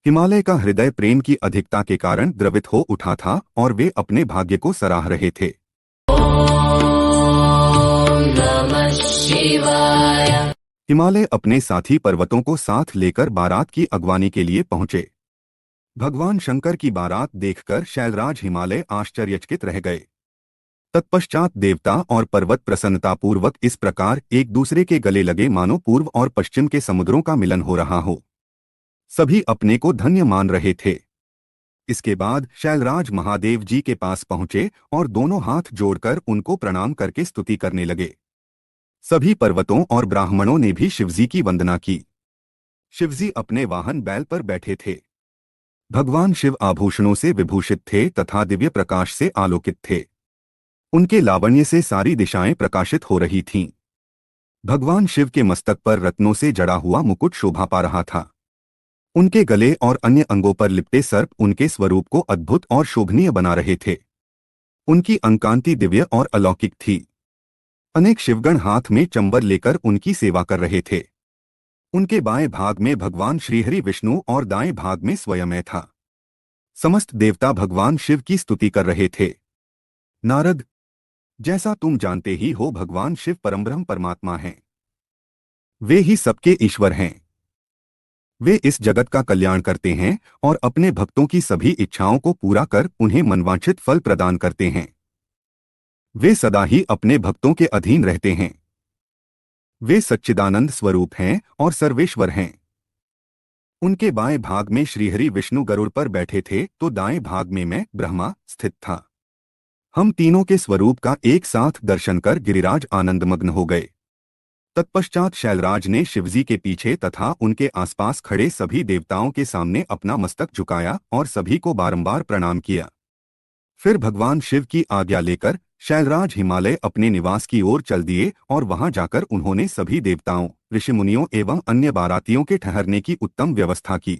हिमालय का हृदय प्रेम की अधिकता के कारण द्रवित हो उठा था और वे अपने भाग्य को सराह रहे थे। नमः शिवाय। हिमालय अपने साथी पर्वतों को साथ लेकर बारात की अगवानी के लिए पहुंचे। भगवान शंकर की बारात देखकर शैलराज हिमालय आश्चर्यचकित रह गए। तत्पश्चात देवता और पर्वत प्रसन्नतापूर्वक इस प्रकार एक दूसरे के गले लगे मानो पूर्व और पश्चिम के समुद्रों का मिलन हो रहा हो। सभी अपने को धन्य मान रहे थे। इसके बाद शैलराज महादेव जी के पास पहुंचे और दोनों हाथ जोड़कर उनको प्रणाम करके स्तुति करने लगे। सभी पर्वतों और ब्राह्मणों ने भी शिवजी की वंदना की। शिवजी अपने वाहन बैल पर बैठे थे। भगवान शिव आभूषणों से विभूषित थे तथा दिव्य प्रकाश से आलोकित थे। उनके लावण्य से सारी दिशाएं प्रकाशित हो रही थीं। भगवान शिव के मस्तक पर रत्नों से जड़ा हुआ मुकुट शोभा पा रहा था। उनके गले और अन्य अंगों पर लिपटे सर्प उनके स्वरूप को अद्भुत और शोभनीय बना रहे थे। उनकी अंकांति दिव्य और अलौकिक थी। अनेक शिवगण हाथ में चंबर लेकर उनकी सेवा कर रहे थे। उनके बाएं भाग में भगवान श्रीहरि विष्णु और दाएं भाग में स्वयं मैं था। समस्त देवता भगवान शिव की स्तुति कर रहे थे। नारद, जैसा तुम जानते ही हो, भगवान शिव परमब्रह्म परमात्मा हैं। वे ही सबके ईश्वर हैं। वे इस जगत का कल्याण करते हैं और अपने भक्तों की सभी इच्छाओं को पूरा कर उन्हें मनवांछित फल प्रदान करते हैं। वे सदा ही अपने भक्तों के अधीन रहते हैं। वे सच्चिदानंद स्वरूप हैं और सर्वेश्वर हैं। उनके बाएं भाग में श्रीहरि विष्णु गरुड़ पर बैठे थे तो दाएं भाग में मैं ब्रह्मा स्थित था। हम तीनों के स्वरूप का एक साथ दर्शन कर गिरिराज आनंदमग्न हो गए। तत्पश्चात शैलराज ने शिवजी के पीछे तथा उनके आसपास खड़े सभी देवताओं के सामने अपना मस्तक झुकाया और सभी को बारंबार प्रणाम किया। फिर भगवान शिव की आज्ञा लेकर शैलराज हिमालय अपने निवास की ओर चल दिए और वहां जाकर उन्होंने सभी देवताओं, ऋषिमुनियों एवं अन्य बारातियों के ठहरने की उत्तम व्यवस्था की।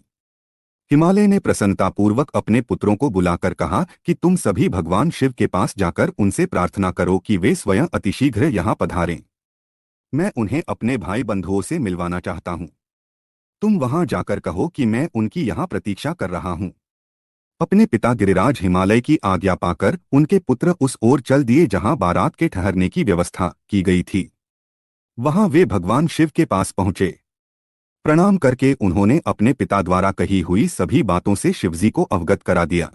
हिमालय ने प्रसन्नतापूर्वक अपने पुत्रों को बुलाकर कहा कि तुम सभी भगवान शिव के पास जाकर उनसे प्रार्थना करो कि वे स्वयं अतिशीघ्र यहाँ पधारें। मैं उन्हें अपने भाई बंधुओं से मिलवाना चाहता हूँ। तुम वहां जाकर कहो कि मैं उनकी यहाँ प्रतीक्षा कर रहा हूँ। अपने पिता गिरिराज हिमालय की आज्ञा पाकर उनके पुत्र उस ओर चल दिए जहां बारात के ठहरने की व्यवस्था की गई थी। वहां वे भगवान शिव के पास पहुंचे। प्रणाम करके उन्होंने अपने पिता द्वारा कही हुई सभी बातों से शिवजी को अवगत करा दिया।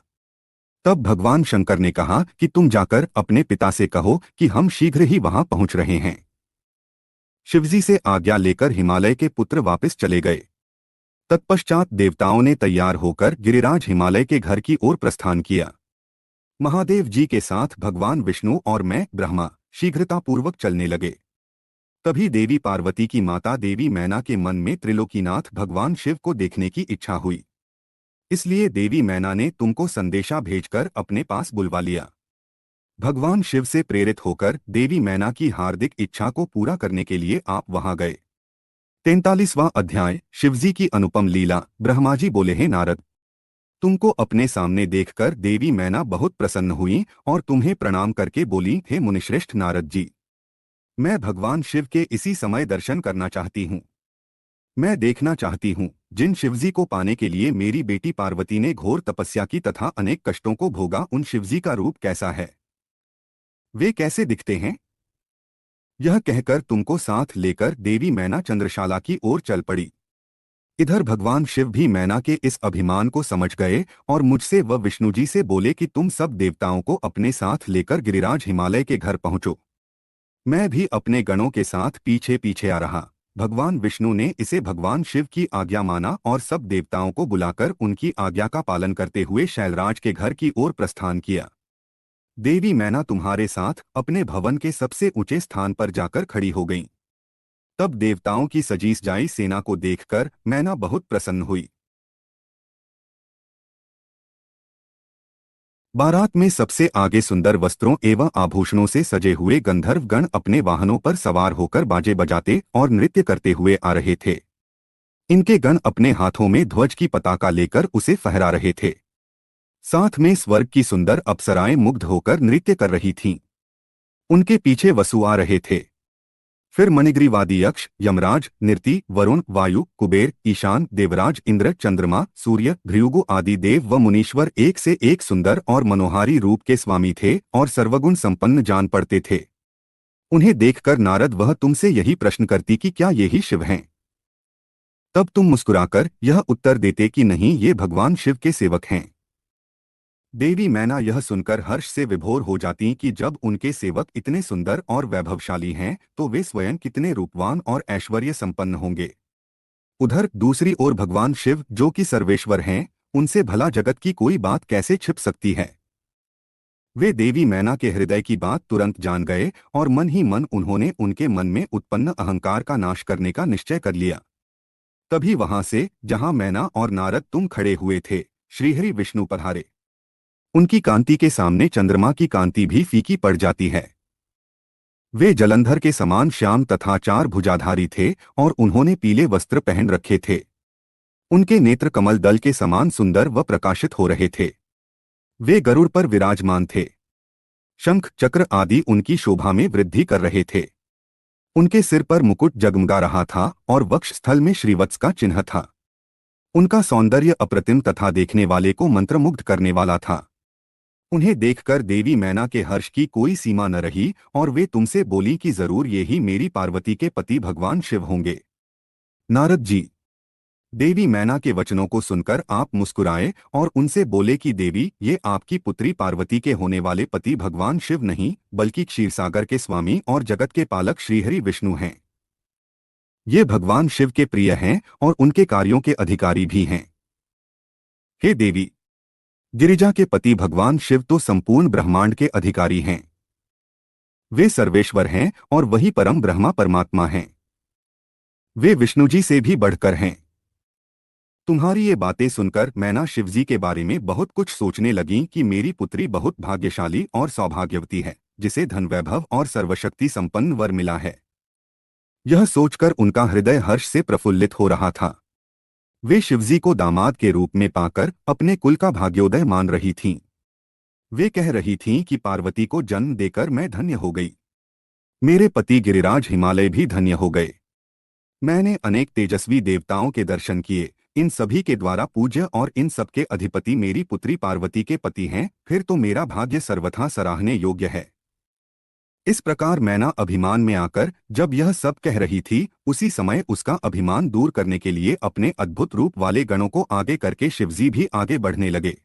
तब भगवान शंकर ने कहा कि तुम जाकर अपने पिता से कहो कि हम शीघ्र ही वहां पहुंच रहे हैं। शिवजी से आज्ञा लेकर हिमालय के पुत्र वापस चले गए। तत्पश्चात देवताओं ने तैयार होकर गिरिराज हिमालय के घर की ओर प्रस्थान किया। महादेव जी के साथ भगवान विष्णु और मैं ब्रह्मा शीघ्रतापूर्वक चलने लगे। तभी देवी पार्वती की माता देवी मैना के मन में त्रिलोकीनाथ भगवान शिव को देखने की इच्छा हुई। इसलिए देवी मैना ने तुमको संदेशा भेजकर अपने पास बुलवा लिया। भगवान शिव से प्रेरित होकर देवी मैना की हार्दिक इच्छा को पूरा करने के लिए आप वहां गए। 43वां अध्याय शिवजी की अनुपम लीला। ब्रह्मा जी बोले, हैं नारद, तुमको अपने सामने देखकर देवी मैना बहुत प्रसन्न हुई और तुम्हें प्रणाम करके बोली, हे मुनिश्रेष्ठ नारद जी, मैं भगवान शिव के इसी समय दर्शन करना चाहती हूँ। मैं देखना चाहती हूँ जिन शिवजी को पाने के लिए मेरी बेटी पार्वती ने घोर तपस्या की तथा अनेक कष्टों को भोगा, उन शिवजी का रूप कैसा है, वे कैसे दिखते हैं। यह कहकर तुमको साथ लेकर देवी मैना चंद्रशाला की ओर चल पड़ी। इधर भगवान शिव भी मैना के इस अभिमान को समझ गए और मुझसे व विष्णु जी से बोले कि तुम सब देवताओं को अपने साथ लेकर गिरिराज हिमालय के घर पहुंचो। मैं भी अपने गणों के साथ पीछे पीछे आ रहा। भगवान विष्णु ने इसे भगवान शिव की आज्ञा माना और सब देवताओं को बुलाकर उनकी आज्ञा का पालन करते हुए शैलराज के घर की ओर प्रस्थान किया। देवी मैना तुम्हारे साथ अपने भवन के सबसे ऊंचे स्थान पर जाकर खड़ी हो गईं। तब देवताओं की सजी सजाई सेना को देखकर मैना बहुत प्रसन्न हुई। बारात में सबसे आगे सुंदर वस्त्रों एवं आभूषणों से सजे हुए गंधर्व गण अपने वाहनों पर सवार होकर बाजे बजाते और नृत्य करते हुए आ रहे थे। इनके गण अपने हाथों में ध्वज की पताका लेकर उसे फहरा रहे थे। साथ में स्वर्ग की सुंदर अप्सराएं मुग्ध होकर नृत्य कर रही थीं। उनके पीछे वसु आ रहे थे। फिर मणिग्रीवादी यक्ष, यमराज, निर्ति, वरुण, वायु, कुबेर, ईशान, देवराज, इंद्र, चंद्रमा, सूर्य, भृगु आदि देव व मुनीश्वर एक से एक सुंदर और मनोहारी रूप के स्वामी थे और सर्वगुण संपन्न जान पड़ते थे। उन्हें देखकर नारद वह तुमसे यही प्रश्न करती कि क्या ये ही शिव हैं? तब तुम मुस्कुराकर यह उत्तर देते कि नहीं, ये भगवान शिव के सेवक हैं। देवी मैना यह सुनकर हर्ष से विभोर हो जाती कि जब उनके सेवक इतने सुंदर और वैभवशाली हैं तो वे स्वयं कितने रूपवान और ऐश्वर्य संपन्न होंगे। उधर दूसरी ओर भगवान शिव जो कि सर्वेश्वर हैं, उनसे भला जगत की कोई बात कैसे छिप सकती है। वे देवी मैना के हृदय की बात तुरंत जान गए और मन ही मन उन्होंने उनके मन में उत्पन्न अहंकार का नाश करने का निश्चय कर लिया। तभी वहां से, जहां मैना और नारद तुम खड़े हुए थे, श्रीहरि विष्णु पधारे। उनकी कांति के सामने चंद्रमा की कांति भी फीकी पड़ जाती है। वे जलंधर के समान श्याम तथा चार भुजाधारी थे और उन्होंने पीले वस्त्र पहन रखे थे। उनके नेत्र कमल दल के समान सुंदर व प्रकाशित हो रहे थे। वे गरुड़ पर विराजमान थे। शंख चक्र आदि उनकी शोभा में वृद्धि कर रहे थे। उनके सिर पर मुकुट जगमगा रहा था और वक्ष स्थल में श्रीवत्स का चिन्ह था। उनका सौंदर्य अप्रतिम तथा देखने वाले को मंत्रमुग्ध करने वाला था। उन्हें देखकर देवी मैना के हर्ष की कोई सीमा न रही और वे तुमसे बोली कि जरूर ये ही मेरी पार्वती के पति भगवान शिव होंगे। नारद जी, देवी मैना के वचनों को सुनकर आप मुस्कुराए और उनसे बोले कि देवी, ये आपकी पुत्री पार्वती के होने वाले पति भगवान शिव नहीं बल्कि क्षीरसागर के स्वामी और जगत के पालक श्रीहरि विष्णु हैं। ये भगवान शिव के प्रिय हैं और उनके कार्यों के अधिकारी भी हैं। हे देवी, गिरिजा के पति भगवान शिव तो संपूर्ण ब्रह्मांड के अधिकारी हैं। वे सर्वेश्वर हैं और वही परम ब्रह्मा परमात्मा हैं। वे विष्णु जी से भी बढ़कर हैं। तुम्हारी ये बातें सुनकर मैना शिवजी के बारे में बहुत कुछ सोचने लगी कि मेरी पुत्री बहुत भाग्यशाली और सौभाग्यवती है, जिसे धन वैभव और सर्वशक्ति संपन्न वर मिला है। यह सोचकर उनका हृदय हर्ष से प्रफुल्लित हो रहा था। वे शिवजी को दामाद के रूप में पाकर अपने कुल का भाग्योदय मान रही थीं। वे कह रही थीं कि पार्वती को जन्म देकर मैं धन्य हो गई। मेरे पति गिरिराज हिमालय भी धन्य हो गए। मैंने अनेक तेजस्वी देवताओं के दर्शन किए, इन सभी के द्वारा पूज्य और इन सबके अधिपति मेरी पुत्री पार्वती के पति हैं, फिर तो मेरा भाग्य सर्वथा सराहने योग्य है। इस प्रकार मैना अभिमान में आकर जब यह सब कह रही थी, उसी समय उसका अभिमान दूर करने के लिए अपने अद्भुत रूप वाले गणों को आगे करके शिवजी भी आगे बढ़ने लगे।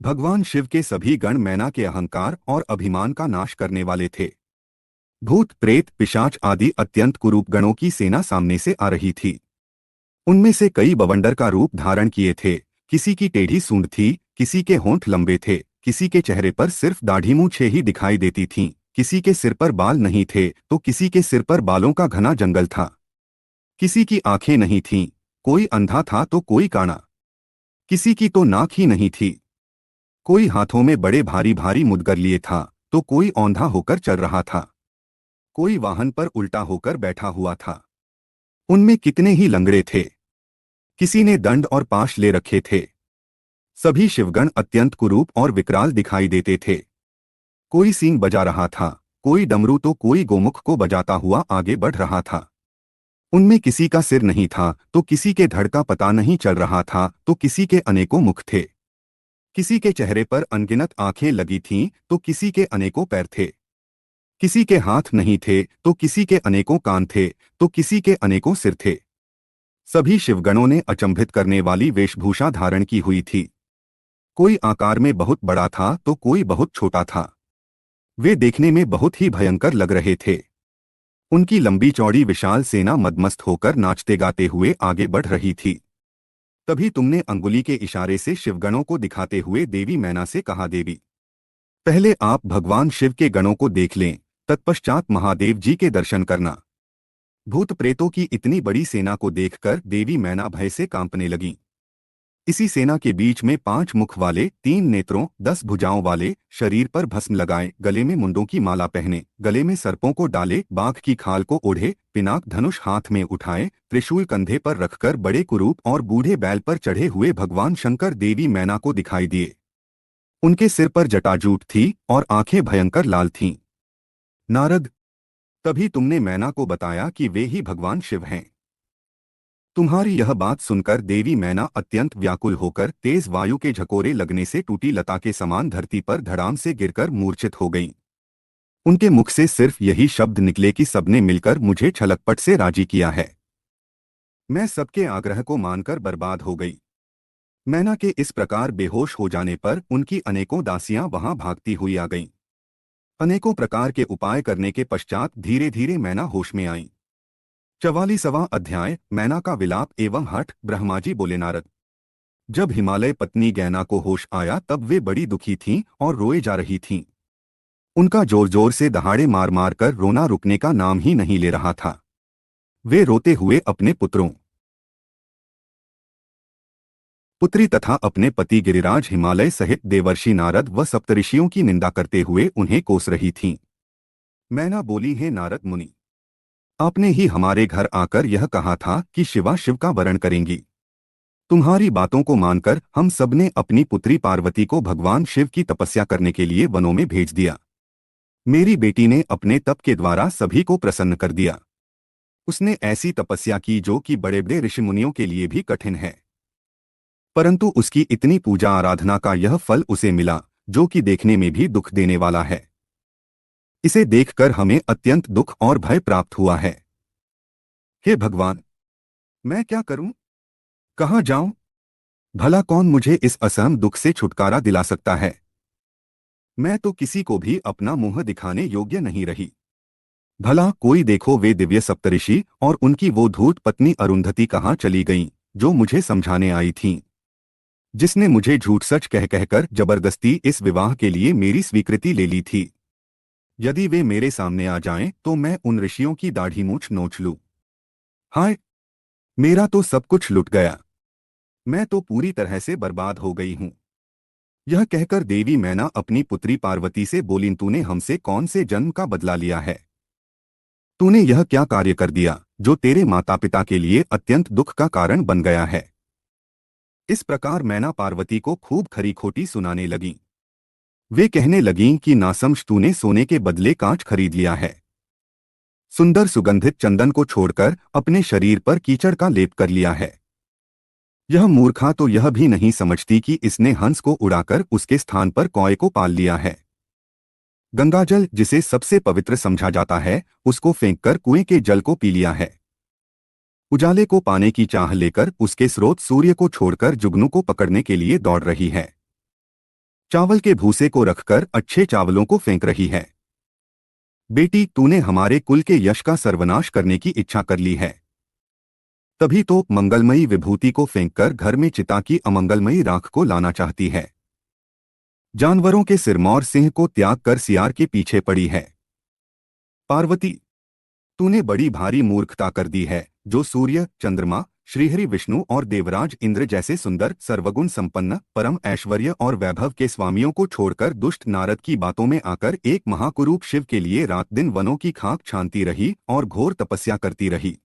भगवान शिव के सभी गण मैना के अहंकार और अभिमान का नाश करने वाले थे। भूत प्रेत पिशाच आदि अत्यंत कुरूप गणों की सेना सामने से आ रही थी। उनमें से कई बवंडर का रूप धारण किए थे। किसी की टेढ़ी सूंड थी, किसी के होंठ लंबे थे, किसी के चेहरे पर सिर्फ दाढ़ी मूंछें ही दिखाई देती थीं, किसी के सिर पर बाल नहीं थे तो किसी के सिर पर बालों का घना जंगल था। किसी की आंखें नहीं थीं, कोई अंधा था तो कोई काना। किसी की तो नाक ही नहीं थी। कोई हाथों में बड़े भारी भारी मुदगर लिए था तो कोई औंधा होकर चल रहा था। कोई वाहन पर उल्टा होकर बैठा हुआ था। उनमें कितने ही लंगड़े थे। किसी ने दंड और पाश ले रखे थे। सभी शिवगण अत्यंत कुरूप और विकराल दिखाई देते थे। कोई सींग बजा रहा था, कोई डमरू तो कोई गोमुख को बजाता हुआ आगे बढ़ रहा था। उनमें किसी का सिर नहीं था तो किसी के धड़ का पता नहीं चल रहा था तो किसी के अनेकों मुख थे। किसी के चेहरे पर अनगिनत आंखें लगी थीं तो किसी के अनेकों पैर थे। किसी के हाथ नहीं थे तो किसी के अनेकों कान थे तो किसी के अनेकों सिर थे। सभी शिवगणों ने अचंभित करने वाली वेशभूषा धारण की हुई थी। कोई आकार में बहुत बड़ा था तो कोई बहुत छोटा था। वे देखने में बहुत ही भयंकर लग रहे थे। उनकी लंबी चौड़ी विशाल सेना मदमस्त होकर नाचते गाते हुए आगे बढ़ रही थी। तभी तुमने अंगुली के इशारे से शिवगणों को दिखाते हुए देवी मैना से कहा, देवी, पहले आप भगवान शिव के गणों को देख लें, तत्पश्चात महादेव जी के दर्शन करना। भूत प्रेतों की इतनी बड़ी सेना को देखकर देवी मैना भय से कांपने लगी। इसी सेना के बीच में 5 मुख वाले, 3 नेत्रों, 10 भुजाओं वाले, शरीर पर भस्म लगाए, गले में मुंडों की माला पहने, गले में सर्पों को डाले, बाघ की खाल को ओढ़े, पिनाक धनुष हाथ में उठाए, त्रिशूल कंधे पर रखकर बड़े कुरूप और बूढ़े बैल पर चढ़े हुए भगवान शंकर देवी मैना को दिखाई दिए। उनके सिर पर जटाजूट थी और आंखें भयंकर लाल थीं। नारद, तभी तुमने मैना को बताया कि वे ही भगवान शिव हैं। तुम्हारी यह बात सुनकर देवी मैना अत्यंत व्याकुल होकर तेज वायु के झकोरे लगने से टूटी लता के समान धरती पर धड़ाम से गिरकर मूर्छित हो गईं। उनके मुख से सिर्फ यही शब्द निकले कि सबने मिलकर मुझे छलकपट से राजी किया है। मैं सबके आग्रह को मानकर बर्बाद हो गई। मैना के इस प्रकार बेहोश हो जाने पर उनकी अनेकों दासियां वहां भागती हुई आ गईं। अनेकों प्रकार के उपाय करने के पश्चात धीरे धीरे मैना होश में आई। 44वां अध्याय मैना का विलाप एवं हठ। ब्रह्माजी बोले, नारद, जब हिमालय पत्नी गैना को होश आया तब वे बड़ी दुखी थीं और रोए जा रही थीं। उनका जोर जोर से दहाड़े मार मार कर रोना रुकने का नाम ही नहीं ले रहा था। वे रोते हुए अपने पुत्रों, पुत्री तथा अपने पति गिरिराज हिमालय सहित देवर्षि नारद व सप्तऋषियों की निंदा करते हुए उन्हें कोस रही थीं। मैना बोली, हे नारद मुनि, आपने ही हमारे घर आकर यह कहा था कि शिवा शिव का वरण करेंगी। तुम्हारी बातों को मानकर हम सबने अपनी पुत्री पार्वती को भगवान शिव की तपस्या करने के लिए वनों में भेज दिया। मेरी बेटी ने अपने तप के द्वारा सभी को प्रसन्न कर दिया। उसने ऐसी तपस्या की जो कि बड़े बड़े ऋषि मुनियों के लिए भी कठिन है, परंतु उसकी इतनी पूजा आराधना का यह फल उसे मिला जो कि देखने में भी दुख देने वाला है। इसे देखकर हमें अत्यंत दुख और भय प्राप्त हुआ है। हे भगवान, मैं क्या करूं? कहां जाऊं? भला कौन मुझे इस असहम दुख से छुटकारा दिला सकता है? मैं तो किसी को भी अपना मुंह दिखाने योग्य नहीं रही। भला कोई देखो, वे दिव्य सप्तऋषि और उनकी वो धूर्त पत्नी अरुंधति कहाँ चली गईं, जो मुझे समझाने आई थीं, जिसने मुझे झूठ सच कह कहकर जबरदस्ती इस विवाह के लिए मेरी स्वीकृति ले ली थी। यदि वे मेरे सामने आ जाएं तो मैं उन ऋषियों की दाढ़ी मूंछ नोच लूं। हाय, मेरा तो सब कुछ लुट गया। मैं तो पूरी तरह से बर्बाद हो गई हूं। यह कहकर देवी मैना अपनी पुत्री पार्वती से बोली, तूने हमसे कौन से जन्म का बदला लिया है? तूने यह क्या कार्य कर दिया जो तेरे माता पिता के लिए अत्यंत दुख का कारण बन गया है? इस प्रकार मैना पार्वती को खूब खरी खोटी सुनाने लगी। वे कहने लगीं कि नासमझ, तूने सोने के बदले कांच खरीद लिया है। सुंदर सुगंधित चंदन को छोड़कर अपने शरीर पर कीचड़ का लेप कर लिया है। यह मूर्खा तो यह भी नहीं समझती कि इसने हंस को उड़ाकर उसके स्थान पर कौए को पाल लिया है। गंगाजल, जिसे सबसे पवित्र समझा जाता है, उसको फेंककर कुएं के जल को पी लिया है। उजाले को पाने की चाह लेकर उसके स्रोत सूर्य को छोड़कर जुगनू को पकड़ने के लिए दौड़ रही है। चावल के भूसे को रखकर अच्छे चावलों को फेंक रही है। बेटी, तूने हमारे कुल के यश का सर्वनाश करने की इच्छा कर ली है। तभी तो मंगलमयी विभूति को फेंककर घर में चिता की अमंगलमयी राख को लाना चाहती है। जानवरों के सिरमौर सिंह को त्याग कर सियार के पीछे पड़ी है। पार्वती, तूने बड़ी भारी मूर्खता कर दी है, जो सूर्य, चंद्रमा, श्रीहरि विष्णु और देवराज इंद्र जैसे सुंदर, सर्वगुण संपन्न, परम ऐश्वर्य और वैभव के स्वामियों को छोड़कर दुष्ट नारद की बातों में आकर एक महाकुरूप शिव के लिए रात दिन वनों की खाक छानती रही और घोर तपस्या करती रही।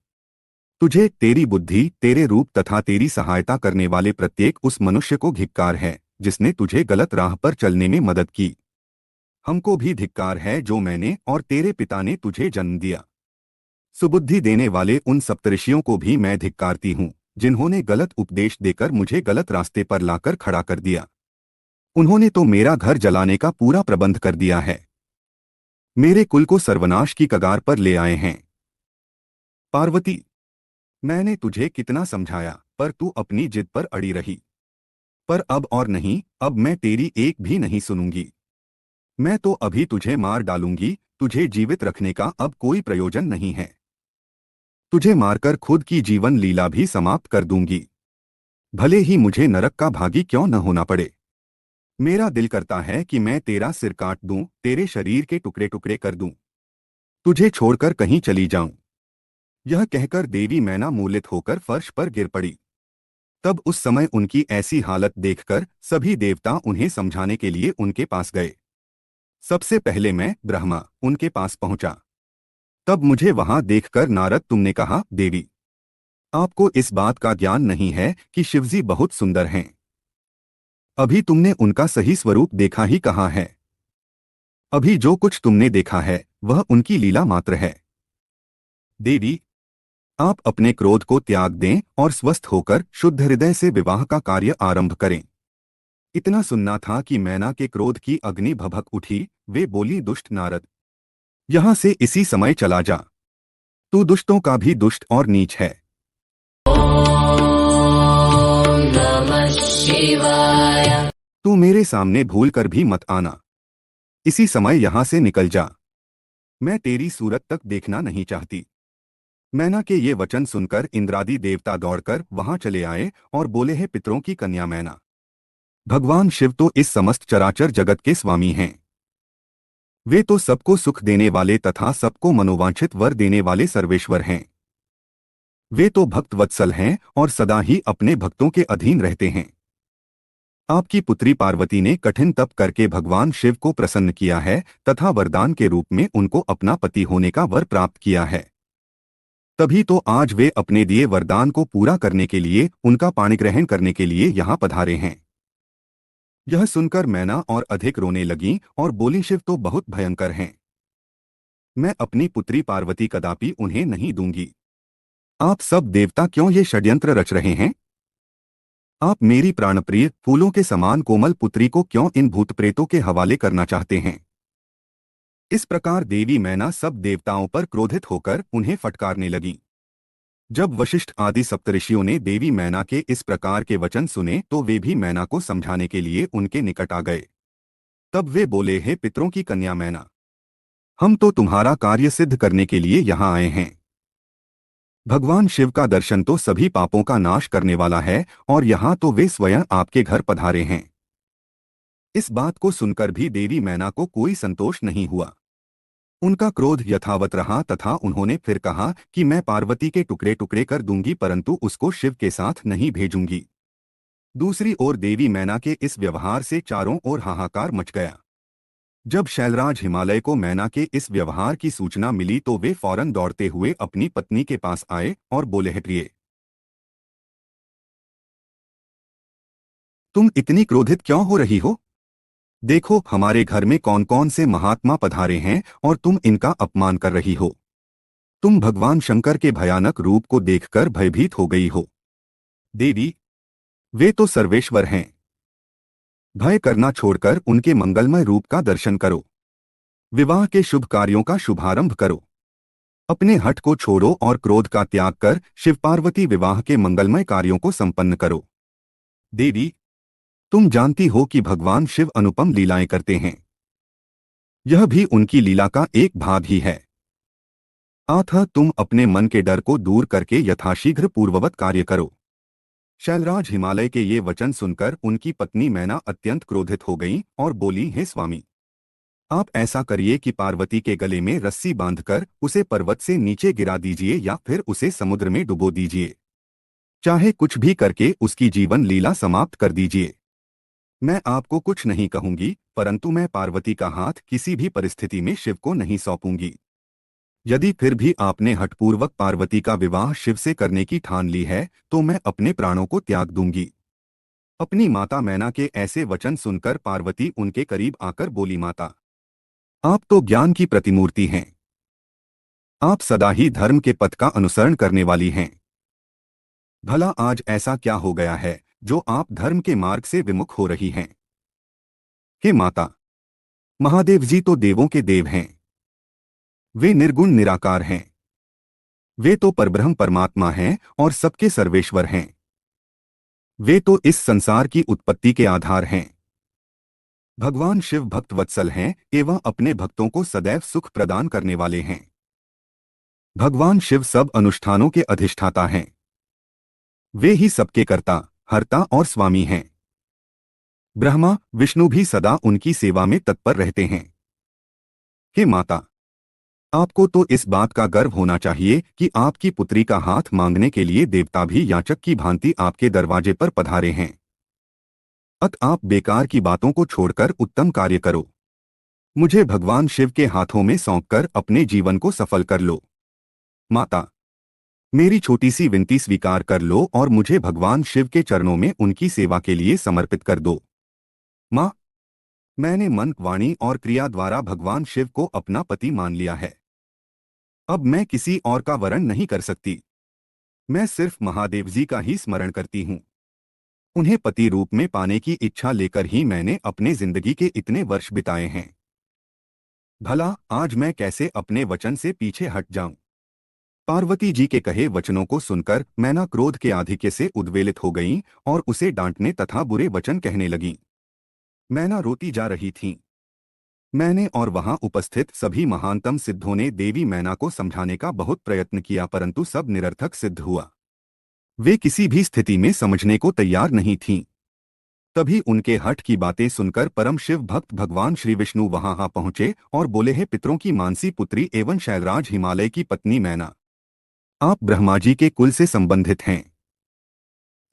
तुझे, तेरी बुद्धि, तेरे रूप तथा तेरी सहायता करने वाले प्रत्येक उस मनुष्य को धिक्कार है जिसने तुझे गलत राह पर चलने में मदद की। हमको भी धिक्कार है जो मैंने और तेरे पिता ने तुझे जन्म दिया। सुबुद्धि देने वाले उन सप्तऋषियों को भी मैं धिक्कारती हूँ, जिन्होंने गलत उपदेश देकर मुझे गलत रास्ते पर लाकर खड़ा कर दिया। उन्होंने तो मेरा घर जलाने का पूरा प्रबंध कर दिया है। मेरे कुल को सर्वनाश की कगार पर ले आए हैं। पार्वती, मैंने तुझे कितना समझाया, पर तू अपनी जिद पर अड़ी रही। पर अब और नहीं, अब मैं तेरी एक भी नहीं सुनूंगी। मैं तो अभी तुझे मार डालूंगी। तुझे जीवित रखने का अब कोई प्रयोजन नहीं है। तुझे मारकर खुद की जीवन लीला भी समाप्त कर दूंगी, भले ही मुझे नरक का भागी क्यों न होना पड़े। मेरा दिल करता है कि मैं तेरा सिर काट दूं, तेरे शरीर के टुकड़े टुकड़े कर दूं, तुझे छोड़कर कहीं चली जाऊं। यह कहकर देवी मैना मूर्छित होकर फर्श पर गिर पड़ी। तब उस समय उनकी ऐसी हालत देखकर सभी देवता उन्हें समझाने के लिए उनके पास गए। सबसे पहले मैं, ब्रह्मा, उनके पास पहुंचा। तब मुझे वहां देखकर नारद, तुमने कहा, देवी, आपको इस बात का ज्ञान नहीं है कि शिवजी बहुत सुंदर हैं। अभी तुमने उनका सही स्वरूप देखा ही कहाँ है। अभी जो कुछ तुमने देखा है वह उनकी लीला मात्र है। देवी, आप अपने क्रोध को त्याग दें और स्वस्थ होकर शुद्ध हृदय से विवाह का कार्य आरंभ करें। इतना सुनना था कि मैना के क्रोध की अग्नि भभक उठी। वे बोली, दुष्ट नारद, यहां से इसी समय चला जा। तू दुष्टों का भी दुष्ट और नीच है। ॐ नमः शिवाय। तू मेरे सामने भूल कर भी मत आना। इसी समय यहां से निकल जा। मैं तेरी सूरत तक देखना नहीं चाहती। मैना के ये वचन सुनकर इंद्रादि देवता दौड़कर वहां चले आए और बोले, हैं पितरों की कन्या मैना, भगवान शिव तो इस समस्त चराचर जगत के स्वामी हैं। वे तो सबको सुख देने वाले तथा सबको मनोवांछित वर देने वाले सर्वेश्वर हैं। वे तो भक्त वत्सल हैं और सदा ही अपने भक्तों के अधीन रहते हैं। आपकी पुत्री पार्वती ने कठिन तप करके भगवान शिव को प्रसन्न किया है तथा वरदान के रूप में उनको अपना पति होने का वर प्राप्त किया है। तभी तो आज वे अपने दिए वरदान को पूरा करने के लिए, उनका पाणिग्रहण करने के लिए यहाँ पधारे हैं। यह सुनकर मैना और अधिक रोने लगी और बोली, शिव तो बहुत भयंकर हैं। मैं अपनी पुत्री पार्वती कदापि उन्हें नहीं दूंगी। आप सब देवता क्यों ये षड्यंत्र रच रहे हैं? आप मेरी प्राणप्रिय फूलों के समान कोमल पुत्री को क्यों इन भूत प्रेतों के हवाले करना चाहते हैं? इस प्रकार देवी मैना सब देवताओं पर क्रोधित होकर उन्हें फटकारने लगी। जब वशिष्ठ आदि सप्तऋषियों ने देवी मैना के इस प्रकार के वचन सुने तो वे भी मैना को समझाने के लिए उनके निकट आ गए। तब वे बोले, हे पितरों की कन्या मैना, हम तो तुम्हारा कार्य सिद्ध करने के लिए यहाँ आए हैं। भगवान शिव का दर्शन तो सभी पापों का नाश करने वाला है और यहाँ तो वे स्वयं आपके घर पधारे हैं। इस बात को सुनकर भी देवी मैना को कोई संतोष नहीं हुआ। उनका क्रोध यथावत रहा तथा उन्होंने फिर कहा कि मैं पार्वती के टुकड़े टुकड़े कर दूंगी परंतु उसको शिव के साथ नहीं भेजूंगी। दूसरी ओर देवी मैना के इस व्यवहार से चारों ओर हाहाकार मच गया। जब शैलराज हिमालय को मैना के इस व्यवहार की सूचना मिली तो वे फौरन दौड़ते हुए अपनी पत्नी के पास आए और बोले, हे प्रिय, तुम इतनी क्रोधित क्यों हो रही हो? देखो हमारे घर में कौन कौन से महात्मा पधारे हैं और तुम इनका अपमान कर रही हो। तुम भगवान शंकर के भयानक रूप को देखकर भयभीत हो गई हो। देवी, वे तो सर्वेश्वर हैं। भय करना छोड़कर उनके मंगलमय रूप का दर्शन करो। विवाह के शुभ कार्यों का शुभारंभ करो। अपने हठ को छोड़ो और क्रोध का त्याग कर शिव पार्वती विवाह के मंगलमय कार्यों को संपन्न करो। देवी, तुम जानती हो कि भगवान शिव अनुपम लीलाएं करते हैं। यह भी उनकी लीला का एक भाग ही है। अतः तुम अपने मन के डर को दूर करके यथाशीघ्र पूर्ववत कार्य करो। शैलराज हिमालय के ये वचन सुनकर उनकी पत्नी मैना अत्यंत क्रोधित हो गईं और बोली, हे स्वामी, आप ऐसा करिए कि पार्वती के गले में रस्सी बांधकर उसे पर्वत से नीचे गिरा दीजिए या फिर उसे समुद्र में डुबो दीजिए। चाहे कुछ भी करके उसकी जीवन लीला समाप्त कर दीजिए। मैं आपको कुछ नहीं कहूंगी परंतु मैं पार्वती का हाथ किसी भी परिस्थिति में शिव को नहीं सौंपूंगी। यदि फिर भी आपने हठपूर्वक पार्वती का विवाह शिव से करने की ठान ली है तो मैं अपने प्राणों को त्याग दूंगी। अपनी माता मैना के ऐसे वचन सुनकर पार्वती उनके करीब आकर बोली, माता, आप तो ज्ञान की प्रतिमूर्ति हैं। आप सदा ही धर्म के पथ का अनुसरण करने वाली हैं। भला आज ऐसा क्या हो गया है जो आप धर्म के मार्ग से विमुख हो रही हैं? हे माता, महादेव जी तो देवों के देव हैं। वे निर्गुण निराकार हैं। वे तो परब्रह्म परमात्मा हैं और सबके सर्वेश्वर हैं। वे तो इस संसार की उत्पत्ति के आधार हैं। भगवान शिव भक्त वत्सल हैं एवं अपने भक्तों को सदैव सुख प्रदान करने वाले हैं। भगवान शिव सब अनुष्ठानों के अधिष्ठाता हैं। वे ही सबके कर्ता, हर्ता और स्वामी हैं। ब्रह्मा विष्णु भी सदा उनकी सेवा में तत्पर रहते हैं। हे माता, आपको तो इस बात का गर्व होना चाहिए कि आपकी पुत्री का हाथ मांगने के लिए देवता भी याचक की भांति आपके दरवाजे पर पधारे हैं। आप बेकार की बातों को छोड़कर उत्तम कार्य करो। मुझे भगवान शिव के हाथों में सौंपकर अपने जीवन को सफल कर लो। माता, मेरी छोटी सी विनती स्वीकार कर लो और मुझे भगवान शिव के चरणों में उनकी सेवा के लिए समर्पित कर दो। माँ, मैंने मन, वाणी और क्रिया द्वारा भगवान शिव को अपना पति मान लिया है। अब मैं किसी और का वरण नहीं कर सकती। मैं सिर्फ महादेव जी का ही स्मरण करती हूँ। उन्हें पति रूप में पाने की इच्छा लेकर ही मैंने अपने जिंदगी के इतने वर्ष बिताए हैं। भला आज मैं कैसे अपने वचन से पीछे हट जाऊं? पार्वती जी के कहे वचनों को सुनकर मैना क्रोध के आधिक्य से उद्वेलित हो गईं और उसे डांटने तथा बुरे वचन कहने लगीं। मैना रोती जा रही थीं। मैंने और वहां उपस्थित सभी महानतम सिद्धों ने देवी मैना को समझाने का बहुत प्रयत्न किया, परंतु सब निरर्थक सिद्ध हुआ। वे किसी भी स्थिति में समझने को तैयार नहीं थीं। तभी उनके हठ की बातें सुनकर परम शिव भक्त भगवान श्री विष्णु वहां आ पहुंचे और बोले, हे पितरों की मानसी पुत्री एवं शैलराज हिमालय की पत्नी मैना, आप ब्रह्मा जी के कुल से संबंधित हैं।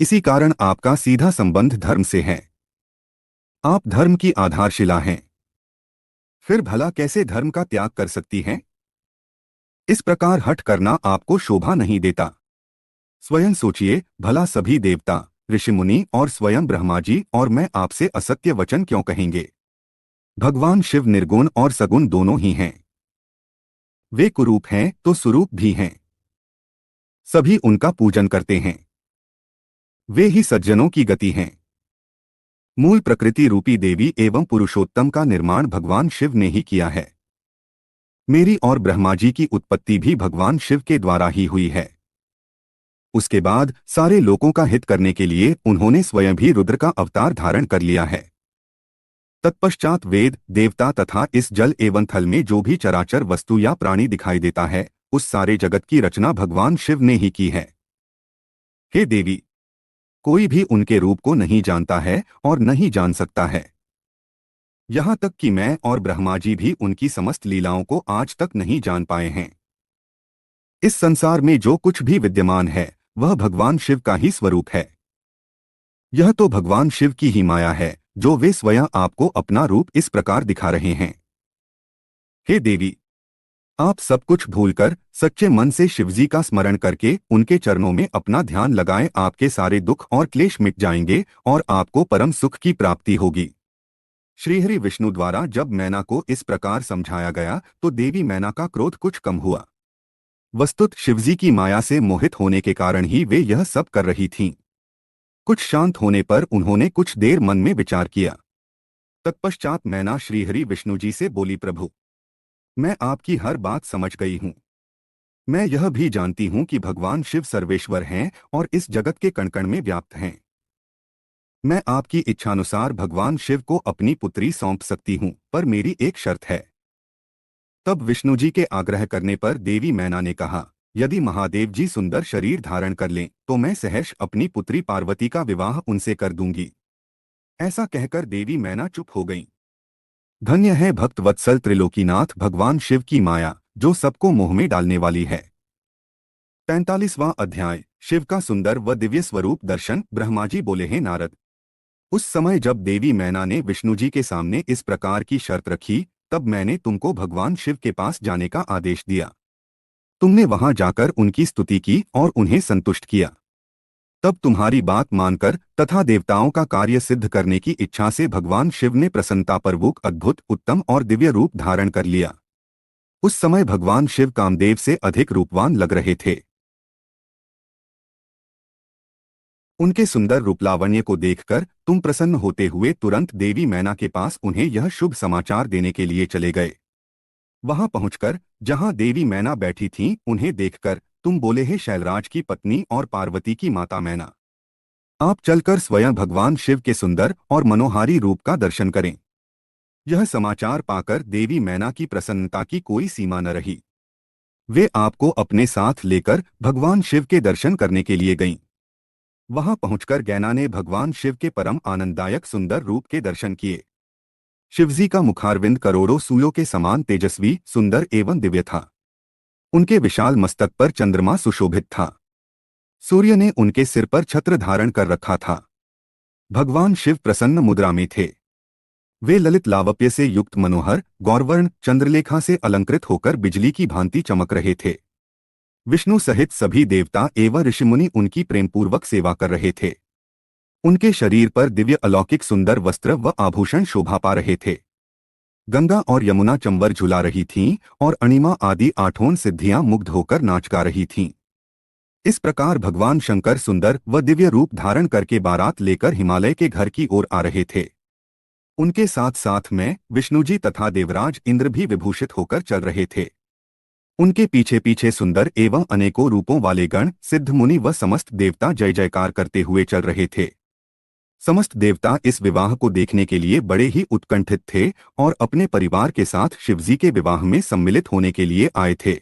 इसी कारण आपका सीधा संबंध धर्म से है। आप धर्म की आधारशिला हैं। फिर भला कैसे धर्म का त्याग कर सकती हैं? इस प्रकार हठ करना आपको शोभा नहीं देता। स्वयं सोचिए, भला सभी देवता, ऋषि मुनि और स्वयं ब्रह्मा जी और मैं आपसे असत्य वचन क्यों कहेंगे? भगवान शिव निर्गुण और सगुण दोनों ही हैं। वे कुरूप हैं तो सुरूप भी हैं। सभी उनका पूजन करते हैं। वे ही सज्जनों की गति हैं। मूल प्रकृति रूपी देवी एवं पुरुषोत्तम का निर्माण भगवान शिव ने ही किया है। मेरी और ब्रह्मा जी की उत्पत्ति भी भगवान शिव के द्वारा ही हुई है। उसके बाद सारे लोगों का हित करने के लिए उन्होंने स्वयं भी रुद्र का अवतार धारण कर लिया है। तत्पश्चात वेद, देवता तथा इस जल एवं थल में जो भी चराचर वस्तु या प्राणी दिखाई देता है, उस सारे जगत की रचना भगवान शिव ने ही की है। हे देवी, कोई भी उनके रूप को नहीं जानता है और नहीं जान सकता है। यहाँ तक कि मैं और ब्रह्मा जी भी उनकी समस्त लीलाओं को आज तक नहीं जान पाए हैं। इस संसार में जो कुछ भी विद्यमान है वह भगवान शिव का ही स्वरूप है। यह तो भगवान शिव की ही माया है जो वे स्वयं आपको अपना रूप इस प्रकार दिखा रहे हैं। हे देवी, आप सब कुछ भूलकर सच्चे मन से शिवजी का स्मरण करके उनके चरणों में अपना ध्यान लगाएं। आपके सारे दुख और क्लेश मिट जाएंगे और आपको परम सुख की प्राप्ति होगी। श्रीहरि विष्णु द्वारा जब मैना को इस प्रकार समझाया गया तो देवी मैना का क्रोध कुछ कम हुआ। वस्तुत शिवजी की माया से मोहित होने के कारण ही वे यह सब कर रही थीं। कुछ शांत होने पर उन्होंने कुछ देर मन में विचार किया। तत्पश्चात मैना श्रीहरि विष्णु जी से बोली, प्रभु, मैं आपकी हर बात समझ गई हूँ। मैं यह भी जानती हूँ कि भगवान शिव सर्वेश्वर हैं और इस जगत के कण कण में व्याप्त हैं। मैं आपकी इच्छानुसार भगवान शिव को अपनी पुत्री सौंप सकती हूँ, पर मेरी एक शर्त है। तब विष्णु जी के आग्रह करने पर देवी मैना ने कहा, यदि महादेव जी सुंदर शरीर धारण कर लें तो मैं सहर्ष अपनी पुत्री पार्वती का विवाह उनसे कर दूंगी। ऐसा कहकर देवी मैना चुप हो गईं। धन्य है भक्त वत्सल त्रिलोकीनाथ भगवान शिव की माया, जो सबको मोह में डालने वाली है। 45वां अध्याय। शिव का सुंदर व दिव्य स्वरूप दर्शन। ब्रह्मा जी बोले, हैं नारद, उस समय जब देवी मैना ने विष्णु जी के सामने इस प्रकार की शर्त रखी, तब मैंने तुमको भगवान शिव के पास जाने का आदेश दिया। तुमने वहां जाकर उनकी स्तुति की और उन्हें संतुष्ट किया। तब तुम्हारी बात मानकर तथा देवताओं का कार्य सिद्ध करने की इच्छा से भगवान शिव ने प्रसन्नतापूर्वक अद्भुत, उत्तम और दिव्य रूप धारण कर लिया। उस समय भगवान शिव कामदेव से अधिक रूपवान लग रहे थे। उनके सुंदर रूपलावण्य को देखकर तुम प्रसन्न होते हुए तुरंत देवी मैना के पास उन्हें यह शुभ समाचार देने के लिए चले गए। वहां पहुंचकर जहां देवी मैना बैठी थीं, उन्हें देखकर तुम बोले, हे शैलराज की पत्नी और पार्वती की माता मैना, आप चलकर स्वयं भगवान शिव के सुंदर और मनोहारी रूप का दर्शन करें। यह समाचार पाकर देवी मैना की प्रसन्नता की कोई सीमा न रही। वे आपको अपने साथ लेकर भगवान शिव के दर्शन करने के लिए गईं। वहां पहुंचकर गैना ने भगवान शिव के परम आनंददायक सुंदर रूप के दर्शन किए। शिवजी का मुखारविंद करोड़ों सूर्यों के समान तेजस्वी, सुंदर एवं दिव्य था। उनके विशाल मस्तक पर चंद्रमा सुशोभित था। सूर्य ने उनके सिर पर छत्र धारण कर रखा था। भगवान शिव प्रसन्न मुद्रा में थे। वे ललित लावप्य से युक्त मनोहर गौरवर्ण चंद्रलेखा से अलंकृत होकर बिजली की भांति चमक रहे थे। विष्णु सहित सभी देवता एवं ऋषिमुनि उनकी प्रेमपूर्वक सेवा कर रहे थे। उनके शरीर पर दिव्य अलौकिक सुंदर वस्त्र व आभूषण शोभा पा रहे थे। गंगा और यमुना चंबर झुला रही थीं और अणिमा आदि 8 सिद्धियां मुग्ध होकर नाच गा रही थीं। इस प्रकार भगवान शंकर सुंदर व दिव्य रूप धारण करके बारात लेकर हिमालय के घर की ओर आ रहे थे। उनके साथ साथ में विष्णुजी तथा देवराज इंद्र भी विभूषित होकर चल रहे थे। उनके पीछे पीछे सुंदर एवं अनेकों रूपों वाले गण, सिद्ध मुनि व समस्त देवता जय जयकार करते हुए चल रहे थे। समस्त देवता इस विवाह को देखने के लिए बड़े ही उत्कंठित थे और अपने परिवार के साथ शिवजी के विवाह में सम्मिलित होने के लिए आए थे।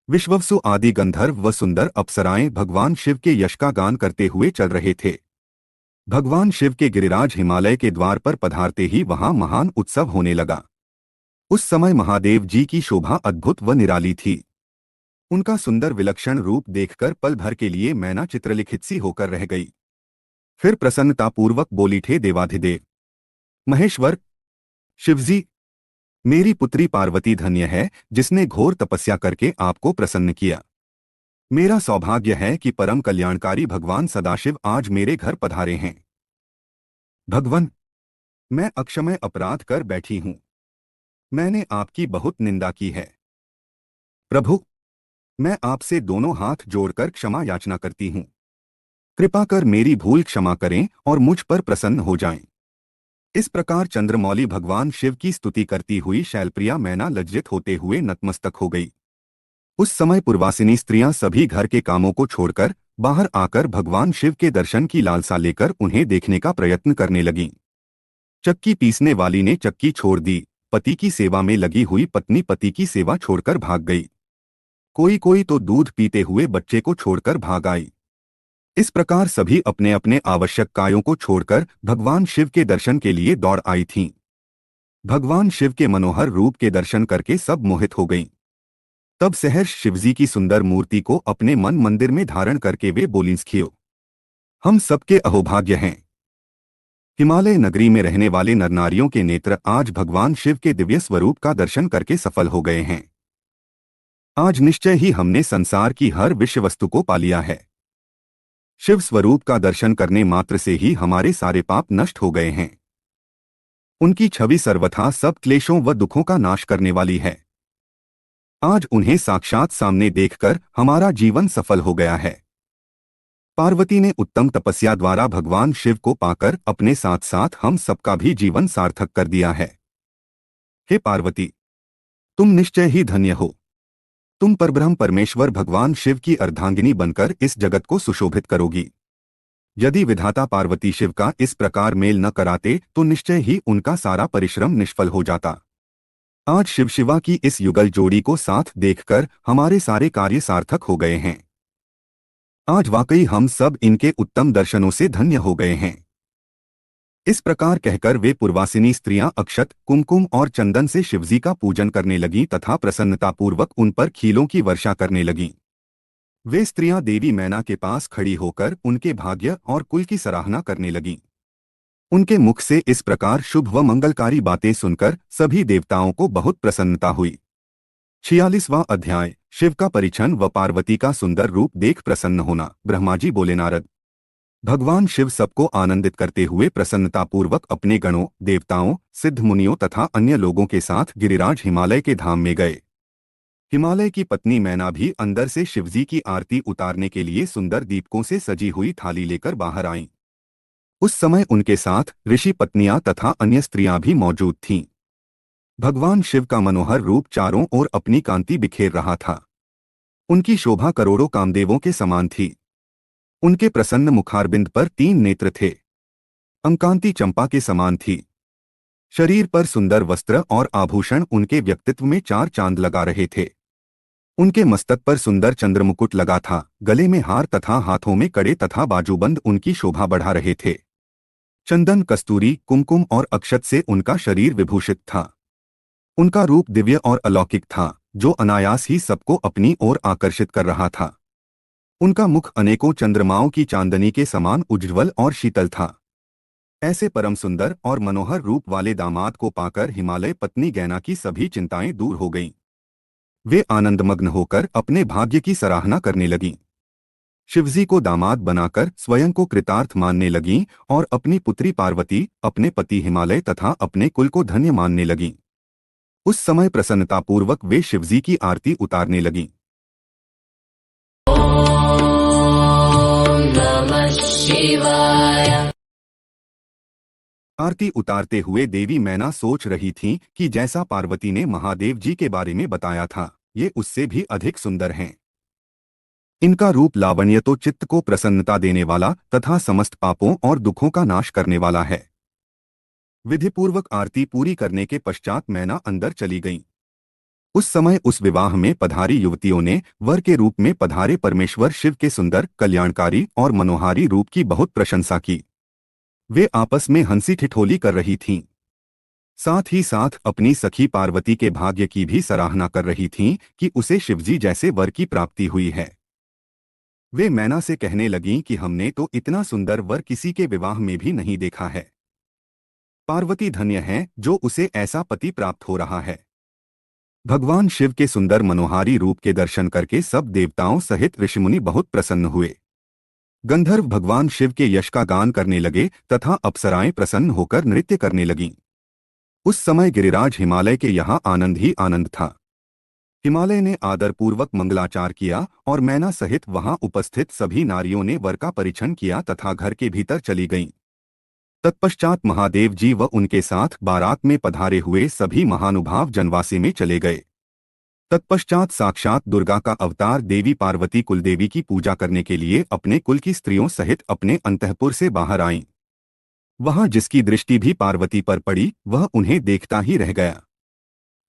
विश्ववसु आदि गंधर्व व सुंदर अप्सराएं भगवान शिव के यश का गान करते हुए चल रहे थे। भगवान शिव के गिरिराज हिमालय के द्वार पर पधारते ही वहां महान उत्सव होने लगा। उस समय महादेव जी की शोभा अद्भुत व निराली थी। उनका सुंदर विलक्षण रूप देखकर पल भर के लिए मैना चित्रलिखित सी होकर रह गई। फिर प्रसन्नतापूर्वक बोली, थे देवाधिदेव महेश्वर शिवजी, मेरी पुत्री पार्वती धन्य है जिसने घोर तपस्या करके आपको प्रसन्न किया। मेरा सौभाग्य है कि परम कल्याणकारी भगवान सदाशिव आज मेरे घर पधारे हैं। भगवान, मैं अक्षमय अपराध कर बैठी हूं। मैंने आपकी बहुत निंदा की है। प्रभु, मैं आपसे दोनों हाथ जोड़कर क्षमा याचना करती हूं। कृपा कर मेरी भूल क्षमा करें और मुझ पर प्रसन्न हो जाएं। इस प्रकार चंद्रमौली भगवान शिव की स्तुति करती हुई शैलप्रिया मैना लज्जित होते हुए नतमस्तक हो गई। उस समय पूर्वासिनी स्त्रियां सभी घर के कामों को छोड़कर बाहर आकर भगवान शिव के दर्शन की लालसा लेकर उन्हें देखने का प्रयत्न करने लगीं। चक्की पीसने वाली ने चक्की छोड़ दी। पति की सेवा में लगी हुई पत्नी पति की सेवा छोड़कर भाग गई। कोई कोई तो दूध पीते हुए बच्चे को छोड़कर भाग आई। इस प्रकार सभी अपने अपने आवश्यक कार्यों को छोड़कर भगवान शिव के दर्शन के लिए दौड़ आई थीं। भगवान शिव के मनोहर रूप के दर्शन करके सब मोहित हो गईं। तब सहर्ष शिवजी की सुंदर मूर्ति को अपने मन मंदिर में धारण करके वे बोलीं, खियो हम सबके अहोभाग्य हैं। हिमालय नगरी में रहने वाले नरनारियों के नेत्र आज भगवान शिव के दिव्य स्वरूप का दर्शन करके सफल हो गए हैं। आज निश्चय ही हमने संसार की हर विषय वस्तु को पा लिया है। शिव स्वरूप का दर्शन करने मात्र से ही हमारे सारे पाप नष्ट हो गए हैं। उनकी छवि सर्वथा सब क्लेशों व दुखों का नाश करने वाली है। आज उन्हें साक्षात सामने देखकर हमारा जीवन सफल हो गया है। पार्वती ने उत्तम तपस्या द्वारा भगवान शिव को पाकर अपने साथ साथ हम सबका भी जीवन सार्थक कर दिया है। हे पार्वती, तुम निश्चय ही धन्य हो। तुम परब्रह्म परमेश्वर भगवान शिव की अर्धांगिनी बनकर इस जगत को सुशोभित करोगी। यदि विधाता पार्वती शिव का इस प्रकार मेल न कराते तो निश्चय ही उनका सारा परिश्रम निष्फल हो जाता। आज शिव शिवा की इस युगल जोड़ी को साथ देखकर हमारे सारे कार्य सार्थक हो गए हैं। आज वाकई हम सब इनके उत्तम दर्शनों से धन्य हो गए हैं। इस प्रकार कहकर वे पूर्वासिनी स्त्रियां अक्षत, कुमकुम और चंदन से शिवजी का पूजन करने लगीं तथा प्रसन्नतापूर्वक उन पर खीलों की वर्षा करने लगीं। वे स्त्रियां देवी मैना के पास खड़ी होकर उनके भाग्य और कुल की सराहना करने लगीं। उनके मुख से इस प्रकार शुभ व मंगलकारी बातें सुनकर सभी देवताओं को बहुत प्रसन्नता हुई। 46वां अध्याय, शिव का परिछन व पार्वती का सुंदर रूप देख प्रसन्न होना। ब्रह्मा जी बोले, नारद, भगवान शिव सबको आनंदित करते हुए प्रसन्नतापूर्वक अपने गणों, देवताओं, सिद्ध मुनियों तथा अन्य लोगों के साथ गिरिराज हिमालय के धाम में गए। हिमालय की पत्नी मैना भी अंदर से शिवजी की आरती उतारने के लिए सुंदर दीपकों से सजी हुई थाली लेकर बाहर आईं। उस समय उनके साथ ऋषि पत्नियां तथा अन्य स्त्रियां भी मौजूद थीं। भगवान शिव का मनोहर रूप चारों ओर अपनी कांति बिखेर रहा था। उनकी शोभा करोड़ों कामदेवों के समान थी। उनके प्रसन्न मुखारबिंद पर 3 नेत्र थे। अंकांति चंपा के समान थी। शरीर पर सुंदर वस्त्र और आभूषण उनके व्यक्तित्व में 4 चांद लगा रहे थे। उनके मस्तक पर सुंदर चंद्रमुकुट लगा था। गले में हार तथा हाथों में कड़े तथा बाजूबंद उनकी शोभा बढ़ा रहे थे। चंदन, कस्तूरी, कुमकुम और अक्षत से उनका शरीर विभूषित था। उनका रूप दिव्य और अलौकिक था, जो अनायास ही सबको अपनी ओर आकर्षित कर रहा था। उनका मुख अनेकों चंद्रमाओं की चांदनी के समान उज्ज्वल और शीतल था। ऐसे परम सुंदर और मनोहर रूप वाले दामाद को पाकर हिमालय पत्नी गैना की सभी चिंताएं दूर हो गईं। वे आनंदमग्न होकर अपने भाग्य की सराहना करने लगीं। शिवजी को दामाद बनाकर स्वयं को कृतार्थ मानने लगीं और अपनी पुत्री पार्वती, अपने पति हिमालय तथा अपने कुल को धन्य मानने लगीं। उस समय प्रसन्नतापूर्वक वे शिवजी की आरती उतारने लगीं। ॐ नमः शिवाय। आरती उतारते हुए देवी मैना सोच रही थीं कि जैसा पार्वती ने महादेव जी के बारे में बताया था, ये उससे भी अधिक सुंदर हैं। इनका रूप लावण्य तो चित्त को प्रसन्नता देने वाला तथा समस्त पापों और दुखों का नाश करने वाला है। विधिपूर्वक आरती पूरी करने के पश्चात मैना अंदर चली गईं। उस समय उस विवाह में पधारी युवतियों ने वर के रूप में पधारे परमेश्वर शिव के सुंदर, कल्याणकारी और मनोहारी रूप की बहुत प्रशंसा की। वे आपस में हंसी ठिठोली कर रही थीं। साथ ही साथ अपनी सखी पार्वती के भाग्य की भी सराहना कर रही थीं कि उसे शिवजी जैसे वर की प्राप्ति हुई है। वे मैना से कहने लगीं कि हमने तो इतना सुंदर वर किसी के विवाह में भी नहीं देखा है। पार्वती धन्य है जो उसे ऐसा पति प्राप्त हो रहा है। भगवान शिव के सुंदर मनोहारी रूप के दर्शन करके सब देवताओं सहित ऋषिमुनि बहुत प्रसन्न हुए। गंधर्व भगवान शिव के यश का गान करने लगे तथा अप्सराएं प्रसन्न होकर नृत्य करने लगीं। उस समय गिरिराज हिमालय के यहाँ आनंद ही आनंद था। हिमालय ने आदरपूर्वक मंगलाचार किया और मैना सहित वहां उपस्थित सभी नारियों ने वर का परिछन किया तथा घर के भीतर चली गईं। तत्पश्चात महादेव जी व उनके साथ बारात में पधारे हुए सभी महानुभाव जनवासी में चले गए। तत्पश्चात साक्षात दुर्गा का अवतार देवी पार्वती कुलदेवी की पूजा करने के लिए अपने कुल की स्त्रियों सहित अपने अंतःपुर से बाहर आईं। वहां जिसकी दृष्टि भी पार्वती पर पड़ी वह उन्हें देखता ही रह गया।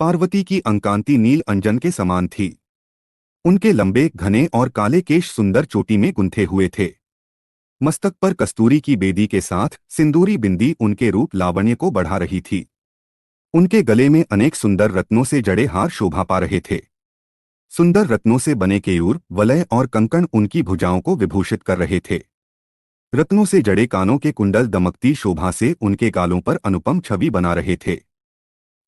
पार्वती की अंकांति नील अंजन के समान थी। उनके लंबे, घने और काले केश सुंदर चोटी में गुंथे हुए थे। मस्तक पर कस्तूरी की बेदी के साथ सिंदूरी बिंदी उनके रूप लावण्य को बढ़ा रही थी। उनके गले में अनेक सुंदर रत्नों से जड़े हार शोभा पा रहे थे। सुंदर रत्नों से बने केयूर, वलय और कंकण उनकी भुजाओं को विभूषित कर रहे थे। रत्नों से जड़े कानों के कुंडल दमकती शोभा से उनके गालों पर अनुपम छवि बना रहे थे।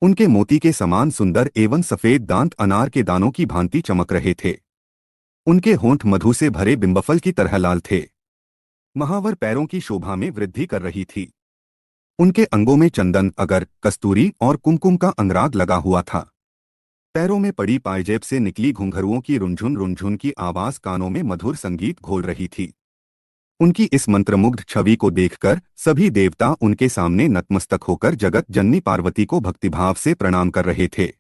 उनके मोती के समान सुंदर एवं सफेद दांत अनार के दानों की भांति चमक रहे थे। उनके होंठ मधु से भरे बिंबफल की तरह लाल थे। महावर पैरों की शोभा में वृद्धि कर रही थी। उनके अंगों में चंदन, अगर, कस्तूरी और कुमकुम का अंगराग लगा हुआ था। पैरों में पड़ी पायजेब से निकली घुंघरुओं की रुनझुन रुनझुन की आवाज कानों में मधुर संगीत घोल रही थी। उनकी इस मंत्रमुग्ध छवि को देखकर सभी देवता उनके सामने नतमस्तक होकर जगत जननी पार्वती को भक्तिभाव से प्रणाम कर रहे थे।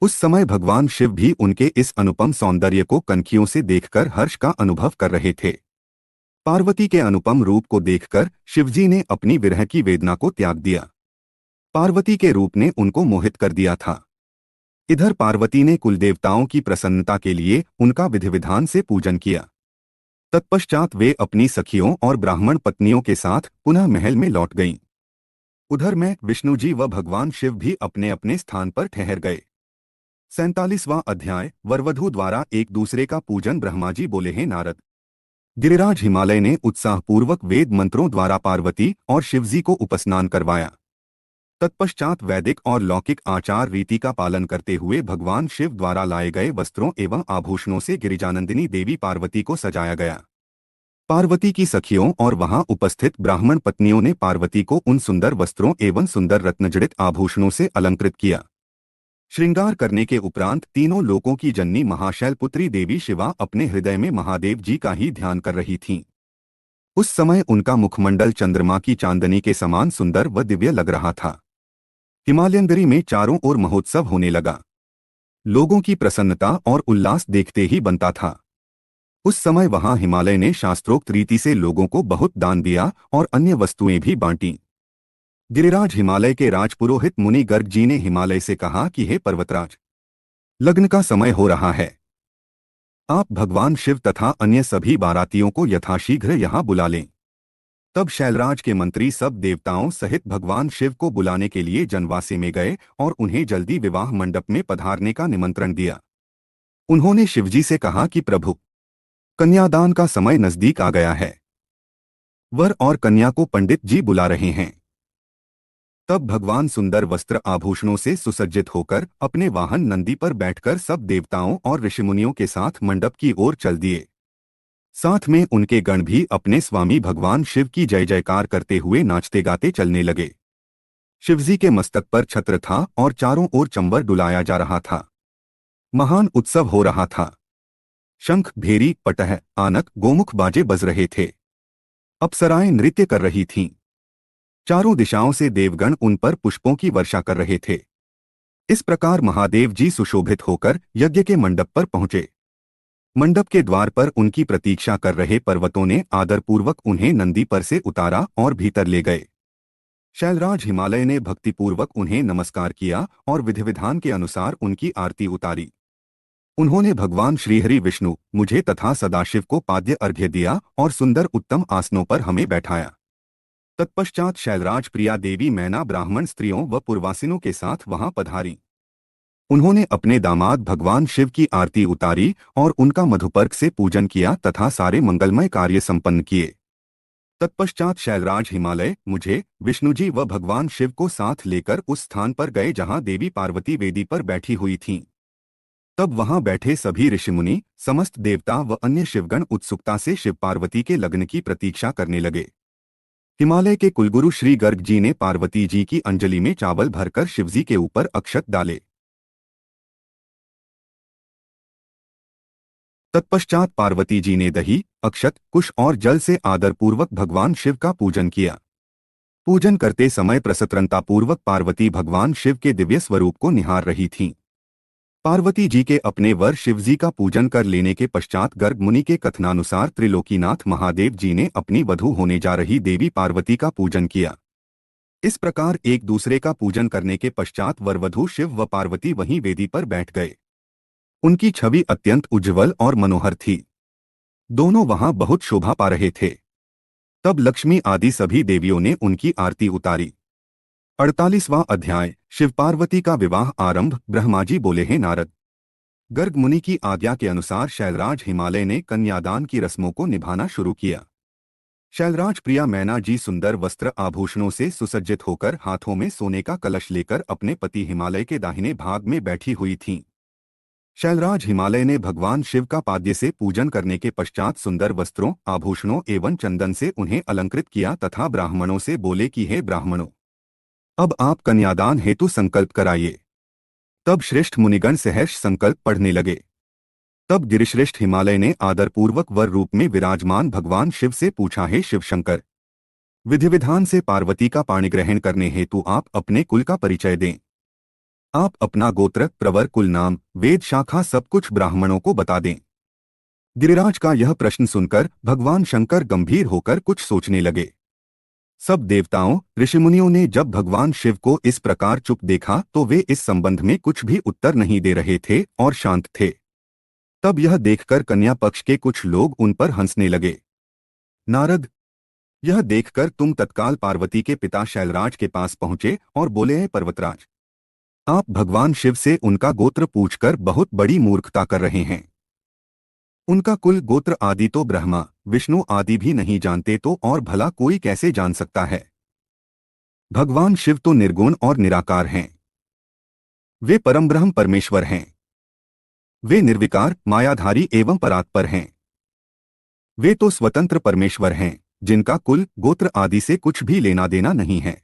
उस समय भगवान शिव भी उनके इस अनुपम सौंदर्य को कनखियों से देखकर हर्ष का अनुभव कर रहे थे। पार्वती के अनुपम रूप को देखकर शिवजी ने अपनी विरह की वेदना को त्याग दिया। पार्वती के रूप ने उनको मोहित कर दिया था। इधर पार्वती ने कुलदेवताओं की प्रसन्नता के लिए उनका विधि विधान से पूजन किया। तत्पश्चात वे अपनी सखियों और ब्राह्मण पत्नियों के साथ पुनः महल में लौट गईं। उधर में विष्णु जी व भगवान शिव भी अपने अपने स्थान पर ठहर गए। 47वां अध्याय। वरवधू द्वारा एक दूसरे का पूजन। ब्रह्मा जी बोले, हैं नारद, गिरिराज हिमालय ने उत्साहपूर्वक वेद मंत्रों द्वारा पार्वती और शिवजी को उपस्नान करवाया। तत्पश्चात वैदिक और लौकिक आचार रीति का पालन करते हुए भगवान शिव द्वारा लाए गए वस्त्रों एवं आभूषणों से गिरिजानंदिनी देवी पार्वती को सजाया गया। पार्वती की सखियों और वहां उपस्थित ब्राह्मण पत्नियों ने पार्वती को उन सुंदर वस्त्रों एवं सुंदर रत्नजड़ित आभूषणों से अलंकृत किया। श्रृंगार करने के उपरांत तीनों लोकों की जननी महाशैलपुत्री देवी शिवा अपने हृदय में महादेव जी का ही ध्यान कर रही थीं। उस समय उनका मुखमंडल चंद्रमा की चांदनी के समान सुंदर व दिव्य लग रहा था। हिमालयनगरी में चारों ओर महोत्सव होने लगा। लोगों की प्रसन्नता और उल्लास देखते ही बनता था। उस समय वहां हिमालय ने शास्त्रोक्त रीति से लोगों को बहुत दान दिया और अन्य वस्तुएं भी बांटीं। गिरिराज हिमालय के राजपुरोहित मुनि गर्ग जी ने हिमालय से कहा कि हे पर्वतराज, लग्न का समय हो रहा है। आप भगवान शिव तथा अन्य सभी बारातियों को यथाशीघ्र यहाँ बुला लें। तब शैलराज के मंत्री सब देवताओं सहित भगवान शिव को बुलाने के लिए जनवासे में गए और उन्हें जल्दी विवाह मंडप में पधारने का निमंत्रण दिया। उन्होंने शिवजी से कहा कि प्रभु, कन्यादान का समय नजदीक आ गया है। वर और कन्या को पंडित जी बुला रहे हैं। तब भगवान सुंदर वस्त्र आभूषणों से सुसज्जित होकर अपने वाहन नंदी पर बैठकर सब देवताओं और ऋषिमुनियों के साथ मंडप की ओर चल दिए। साथ में उनके गण भी अपने स्वामी भगवान शिव की जय जयकार करते हुए नाचते गाते चलने लगे। शिवजी के मस्तक पर छत्र था और चारों ओर चंबर डुलाया जा रहा था। महान उत्सव हो रहा था। शंख, भेरी, पटह, आनक, गोमुख बाजे बज रहे थे। अप्सराएं नृत्य कर रही थीं। चारों दिशाओं से देवगण उन पर पुष्पों की वर्षा कर रहे थे। इस प्रकार महादेव जी सुशोभित होकर यज्ञ के मंडप पर पहुंचे। मंडप के द्वार पर उनकी प्रतीक्षा कर रहे पर्वतों ने आदरपूर्वक उन्हें नंदी पर से उतारा और भीतर ले गए। शैलराज हिमालय ने भक्तिपूर्वक उन्हें नमस्कार किया और विधि विधान के अनुसार उनकी आरती उतारी। उन्होंने भगवान श्रीहरि विष्णु, मुझे तथा सदाशिव को पाद्य अर्घ्य दिया और सुंदर उत्तम आसनों पर हमें बैठाया। तत्पश्चात शैलराज प्रिया देवी मैना ब्राह्मण स्त्रियों व पुरवासिनों के साथ वहां पधारी। उन्होंने अपने दामाद भगवान शिव की आरती उतारी और उनका मधुपर्क से पूजन किया तथा सारे मंगलमय कार्य संपन्न किए। तत्पश्चात शैलराज हिमालय, मुझे, विष्णुजी व भगवान शिव को साथ लेकर उस स्थान पर गए जहां देवी पार्वती वेदी पर बैठी हुई थीं। तब वहां बैठे सभी ऋषिमुनि, समस्त देवता व अन्य शिवगण उत्सुकता से शिव पार्वती के लग्न की प्रतीक्षा करने लगे। हिमालय के कुलगुरु श्री गर्ग जी ने पार्वती जी की अंजलि में चावल भरकर शिवजी के ऊपर अक्षत डाले। तत्पश्चात पार्वती जी ने दही, अक्षत, कुश और जल से आदरपूर्वक भगवान शिव का पूजन किया। पूजन करते समय प्रसत्रंतापूर्वक पार्वती भगवान शिव के दिव्य स्वरूप को निहार रही थीं। पार्वती जी के अपने वर शिवजी का पूजन कर लेने के पश्चात गर्ग मुनि के कथनानुसार त्रिलोकीनाथ महादेव जी ने अपनी वधू होने जा रही देवी पार्वती का पूजन किया। इस प्रकार एक दूसरे का पूजन करने के पश्चात वरवधू शिव व पार्वती वहीं वेदी पर बैठ गए। उनकी छवि अत्यंत उज्ज्वल और मनोहर थी। दोनों वहां बहुत शोभा पा रहे थे। तब लक्ष्मी आदि सभी देवियों ने उनकी आरती उतारी। 48वां अध्याय, शिव पार्वती का विवाह आरंभ। ब्रह्मा जी बोले, हैं नारद, गर्ग मुनि की आज्ञा के अनुसार शैलराज हिमालय ने कन्यादान की रस्मों को निभाना शुरू किया। शैलराज प्रिया मैना जी सुंदर वस्त्र आभूषणों से सुसज्जित होकर हाथों में सोने का कलश लेकर अपने पति हिमालय के दाहिने भाग में बैठी हुई थीं। शैलराज हिमालय ने भगवान शिव का पाद्य से पूजन करने के पश्चात सुंदर वस्त्रों, आभूषणों एवं चंदन से उन्हें अलंकृत किया तथा ब्राह्मणों से बोले कि हे ब्राह्मणों, अब आप कन्यादान हेतु संकल्प कराइए। तब श्रेष्ठ मुनिगण सहर्ष संकल्प पढ़ने लगे। तब गिरिश्रेष्ठ हिमालय ने आदरपूर्वक वर रूप में विराजमान भगवान शिव से पूछा, हे शिव शंकर, विधि विधान से पार्वती का पाणिग्रहण करने हेतु आप अपने कुल का परिचय दें। आप अपना गोत्र, प्रवर, कुल नाम, वेद शाखा सब कुछ ब्राह्मणों को बता दें। गिरिराज का यह प्रश्न सुनकर भगवान शंकर गंभीर होकर कुछ सोचने लगे। सब देवताओं, ऋषिमुनियों ने जब भगवान शिव को इस प्रकार चुप देखा तो वे इस संबंध में कुछ भी उत्तर नहीं दे रहे थे और शांत थे। तब यह देखकर कन्या पक्ष के कुछ लोग उन पर हंसने लगे। नारद, यह देखकर तुम तत्काल पार्वती के पिता शैलराज के पास पहुंचे और बोले, हैं पर्वतराज, आप भगवान शिव से उनका गोत्र पूछकर बहुत बड़ी मूर्खता कर रहे हैं। उनका कुल गोत्र आदि तो ब्रह्मा, विष्णु आदि भी नहीं जानते तो और भला कोई कैसे जान सकता है। भगवान शिव तो निर्गुण और निराकार हैं। वे परमब्रह्म परमेश्वर हैं। वे निर्विकार, मायाधारी एवं परात्पर हैं। वे तो स्वतंत्र परमेश्वर हैं, जिनका कुल, गोत्र आदि से कुछ भी लेना देना नहीं है।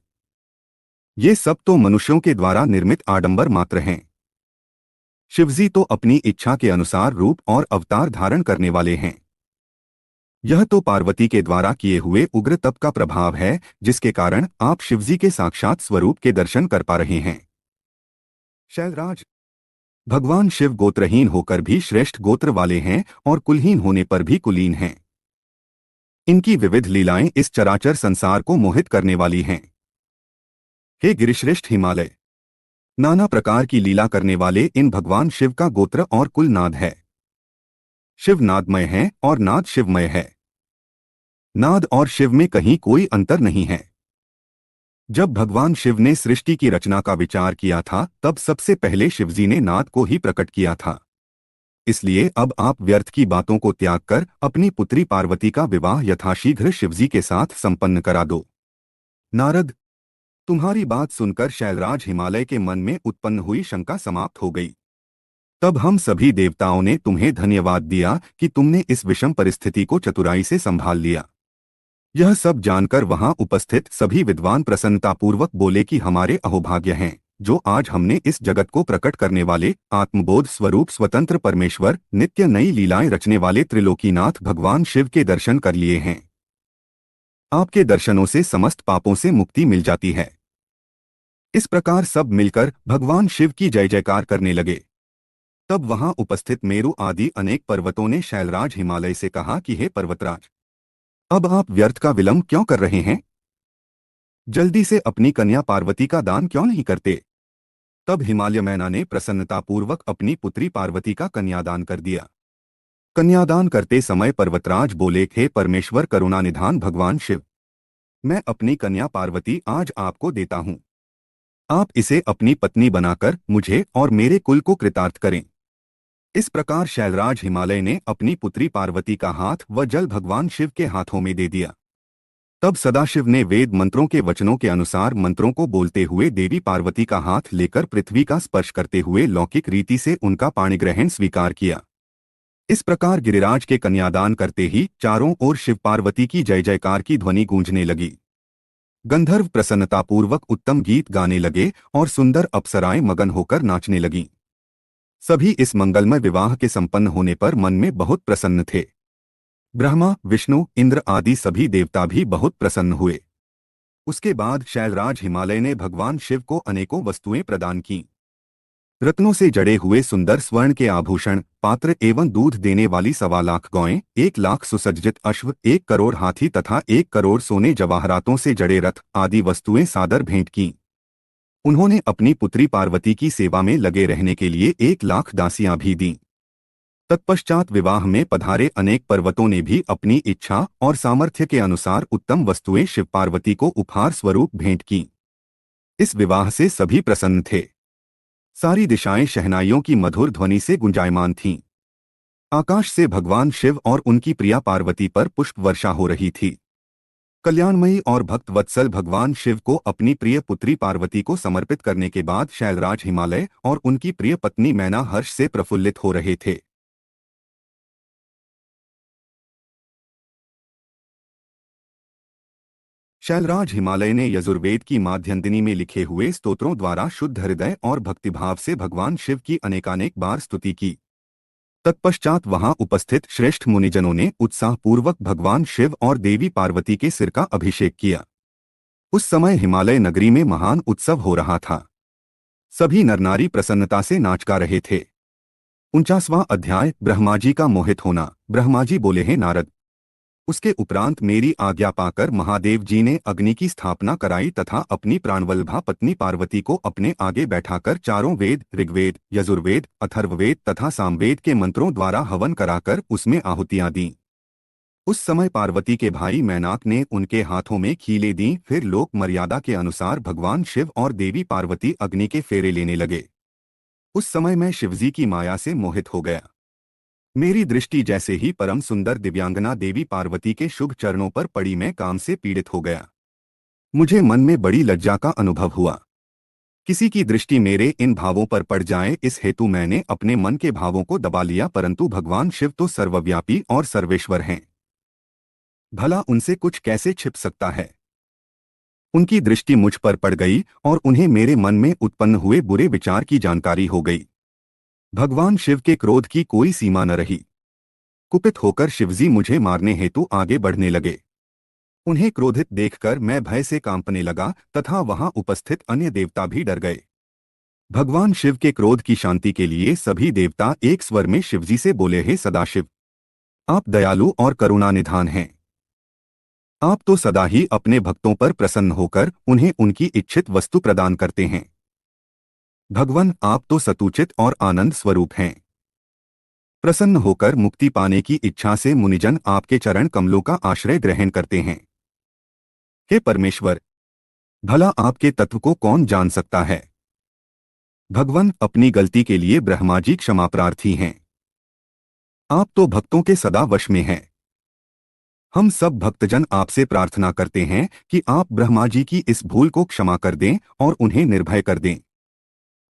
ये सब तो मनुष्यों के द्वारा निर्मित आडंबर मात्र हैं। शिवजी तो अपनी इच्छा के अनुसार रूप और अवतार धारण करने वाले हैं। यह तो पार्वती के द्वारा किए हुए उग्र तप का प्रभाव है, जिसके कारण आप शिवजी के साक्षात स्वरूप के दर्शन कर पा रहे हैं। शैलराज, भगवान शिव गोत्रहीन होकर भी श्रेष्ठ गोत्र वाले हैं और कुलहीन होने पर भी कुलीन हैं। इनकी विविध लीलाएं इस चराचर संसार को मोहित करने वाली हैं। हे गिरिश्रेष्ठ हिमालय, नाना प्रकार की लीला करने वाले इन भगवान शिव का गोत्र और कुल नाद है। शिव नादमय है और नाद शिवमय है। नाद और शिव में कहीं कोई अंतर नहीं है। जब भगवान शिव ने सृष्टि की रचना का विचार किया था तब सबसे पहले शिवजी ने नाद को ही प्रकट किया था। इसलिए अब आप व्यर्थ की बातों को त्याग कर अपनी पुत्री पार्वती का विवाह यथाशीघ्र शिवजी के साथ संपन्न करा दो। नारद, तुम्हारी बात सुनकर शैलराज हिमालय के मन में उत्पन्न हुई शंका समाप्त हो गई। तब हम सभी देवताओं ने तुम्हें धन्यवाद दिया कि तुमने इस विषम परिस्थिति को चतुराई से संभाल लिया। यह सब जानकर वहां उपस्थित सभी विद्वान प्रसन्नतापूर्वक बोले कि हमारे अहोभाग्य हैं जो आज हमने इस जगत को प्रकट करने वाले आत्मबोध स्वरूप स्वतंत्र परमेश्वर नित्य नई लीलाएं रचने वाले त्रिलोकीनाथ भगवान शिव के दर्शन कर लिए हैं। आपके दर्शनों से समस्त पापों से मुक्ति मिल जाती है। इस प्रकार सब मिलकर भगवान शिव की जय जयकार करने लगे। तब वहां उपस्थित मेरु आदि अनेक पर्वतों ने शैलराज हिमालय से कहा कि हे पर्वतराज, अब आप व्यर्थ का विलंब क्यों कर रहे हैं? जल्दी से अपनी कन्या पार्वती का दान क्यों नहीं करते? तब हिमालय मैना ने प्रसन्नतापूर्वक अपनी पुत्री पार्वती का कन्यादान कर दिया। कन्यादान करते समय पर्वतराज बोले, हे परमेश्वर करुणा निधान भगवान शिव, मैं अपनी कन्या पार्वती आज आपको देता हूं। आप इसे अपनी पत्नी बनाकर मुझे और मेरे कुल को कृतार्थ करें। इस प्रकार शैलराज हिमालय ने अपनी पुत्री पार्वती का हाथ व जल भगवान शिव के हाथों में दे दिया। तब सदाशिव ने वेद मंत्रों के वचनों के अनुसार मंत्रों को बोलते हुए देवी पार्वती का हाथ लेकर पृथ्वी का स्पर्श करते हुए लौकिक रीति से उनका पाणिग्रहण स्वीकार किया। इस प्रकार गिरिराज के कन्यादान करते ही चारों ओर शिव पार्वती की जय जयकार की ध्वनि गूंजने लगी। गंधर्व प्रसन्नतापूर्वक उत्तम गीत गाने लगे और सुंदर अप्सराएं मगन होकर नाचने लगीं। सभी इस मंगलमय विवाह के संपन्न होने पर मन में बहुत प्रसन्न थे। ब्रह्मा, विष्णु, इंद्र आदि सभी देवता भी बहुत प्रसन्न हुए। उसके बाद शैलराज हिमालय ने भगवान शिव को अनेकों वस्तुएं प्रदान की। रत्नों से जड़े हुए सुंदर स्वर्ण के आभूषण, पात्र एवं दूध देने वाली 1.25 गौएं, 1 लाख सुसज्जित अश्व, 1 करोड़ हाथी तथा 1 करोड़ सोने जवाहरातों से जड़े रथ आदि वस्तुएं सादर भेंट की। उन्होंने अपनी पुत्री पार्वती की सेवा में लगे रहने के लिए 1 लाख दासियां भी दीं। तत्पश्चात विवाह में पधारे अनेक पर्वतों ने भी अपनी इच्छा और सामर्थ्य के अनुसार उत्तम वस्तुएं शिव पार्वती को उपहार स्वरूप भेंट की। इस विवाह से सभी प्रसन्न थे। सारी दिशाएं शहनाइयों की मधुर ध्वनि से गुंजायमान थीं। आकाश से भगवान शिव और उनकी प्रिया पार्वती पर पुष्प वर्षा हो रही थी। कल्याणमयी और भक्त वत्सल भगवान शिव को अपनी प्रिय पुत्री पार्वती को समर्पित करने के बाद शैलराज हिमालय और उनकी प्रिय पत्नी मैना हर्ष से प्रफुल्लित हो रहे थे। शैलराज हिमालय ने यजुर्वेद की माध्यन्दिनी में लिखे हुए स्तोत्रों द्वारा शुद्ध हृदय और भक्तिभाव से भगवान शिव की अनेकानेक बार स्तुति की। तत्पश्चात वहां उपस्थित श्रेष्ठ मुनिजनों ने उत्साहपूर्वक भगवान शिव और देवी पार्वती के सिर का अभिषेक किया। उस समय हिमालय नगरी में महान उत्सव हो रहा था। सभी नरनारी प्रसन्नता से नाच गा रहे थे। 49वां अध्याय, ब्रह्माजी का मोहित होना। ब्रह्माजी बोले, हे नारद, उसके उपरांत मेरी आज्ञा पाकर महादेव जी ने अग्नि की स्थापना कराई तथा अपनी प्राणवल्लभा पत्नी पार्वती को अपने आगे बैठाकर चारों वेद, ऋग्वेद, यजुर्वेद, अथर्ववेद तथा सामवेद के मंत्रों द्वारा हवन कराकर उसमें आहुतियां दीं। उस समय पार्वती के भाई मैनाक ने उनके हाथों में खीलें दीं। फिर लोक मर्यादा के अनुसार भगवान शिव और देवी पार्वती अग्नि के फेरे लेने लगे। उस समय मैं शिवजी की माया से मोहित हो गया। मेरी दृष्टि जैसे ही परम सुंदर दिव्यांगना देवी पार्वती के शुभ चरणों पर पड़ी, मैं काम से पीड़ित हो गया। मुझे मन में बड़ी लज्जा का अनुभव हुआ। किसी की दृष्टि मेरे इन भावों पर पड़ जाए, इस हेतु मैंने अपने मन के भावों को दबा लिया, परंतु भगवान शिव तो सर्वव्यापी और सर्वेश्वर हैं। भला उनसे कुछ कैसे छिप सकता है? उनकी दृष्टि मुझ पर पड़ गई और उन्हें मेरे मन में उत्पन्न हुए बुरे विचार की जानकारी हो गई। भगवान शिव के क्रोध की कोई सीमा न रही। कुपित होकर शिवजी मुझे मारने हेतु आगे बढ़ने लगे। उन्हें क्रोधित देखकर मैं भय से कांपने लगा तथा वहां उपस्थित अन्य देवता भी डर गए। भगवान शिव के क्रोध की शांति के लिए सभी देवता एक स्वर में शिवजी से बोले, हे सदाशिव, आप दयालु और करुणा निधान हैं। आप तो सदा ही अपने भक्तों पर प्रसन्न होकर उन्हें उनकी इच्छित वस्तु प्रदान करते हैं। भगवान, आप तो सतुचित और आनंद स्वरूप हैं। प्रसन्न होकर मुक्ति पाने की इच्छा से मुनिजन आपके चरण कमलों का आश्रय ग्रहण करते हैं। हे परमेश्वर, भला आपके तत्व को कौन जान सकता है? भगवान, अपनी गलती के लिए ब्रह्मा जी क्षमा प्रार्थी हैं। आप तो भक्तों के सदा वश में हैं। हम सब भक्तजन आपसे प्रार्थना करते हैं कि आप ब्रह्मा जी की इस भूल को क्षमा कर दें और उन्हें निर्भय कर दें।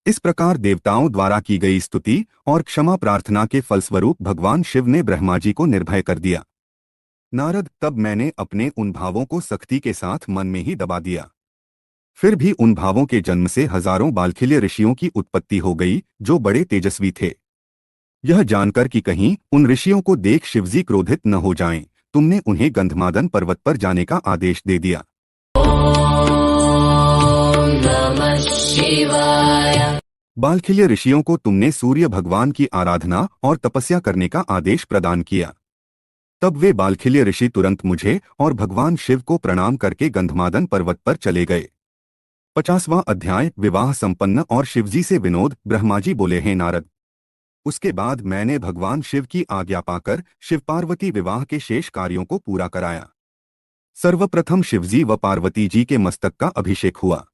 इस प्रकार देवताओं द्वारा की गई स्तुति और क्षमा प्रार्थना के फलस्वरूप भगवान शिव ने ब्रह्मा जी को निर्भय कर दिया। नारद, तब मैंने अपने उन भावों को सख्ती के साथ मन में ही दबा दिया। फिर भी उन भावों के जन्म से हजारों बालखिल्य ऋषियों की उत्पत्ति हो गई, जो बड़े तेजस्वी थे। यह जानकर कि कहीं उन ऋषियों को देख शिवजी क्रोधित न हो जाएं, तुमने उन्हें गंधमादन पर्वत पर जाने का आदेश दे दिया। ॐ नमः शिवाय। बालखिल्य ऋषियों को तुमने सूर्य भगवान की आराधना और तपस्या करने का आदेश प्रदान किया। तब वे बालखिल्य ऋषि तुरंत मुझे और भगवान शिव को प्रणाम करके गंधमादन पर्वत पर चले गए। 50वां अध्याय विवाह संपन्न और शिवजी से विनोद। ब्रह्माजी बोले, हैं नारद, उसके बाद मैंने भगवान शिव की आज्ञा पाकर शिव पार्वती विवाह के शेष कार्यों को पूरा कराया। सर्वप्रथम शिवजी व पार्वती जी के मस्तक का अभिषेक हुआ।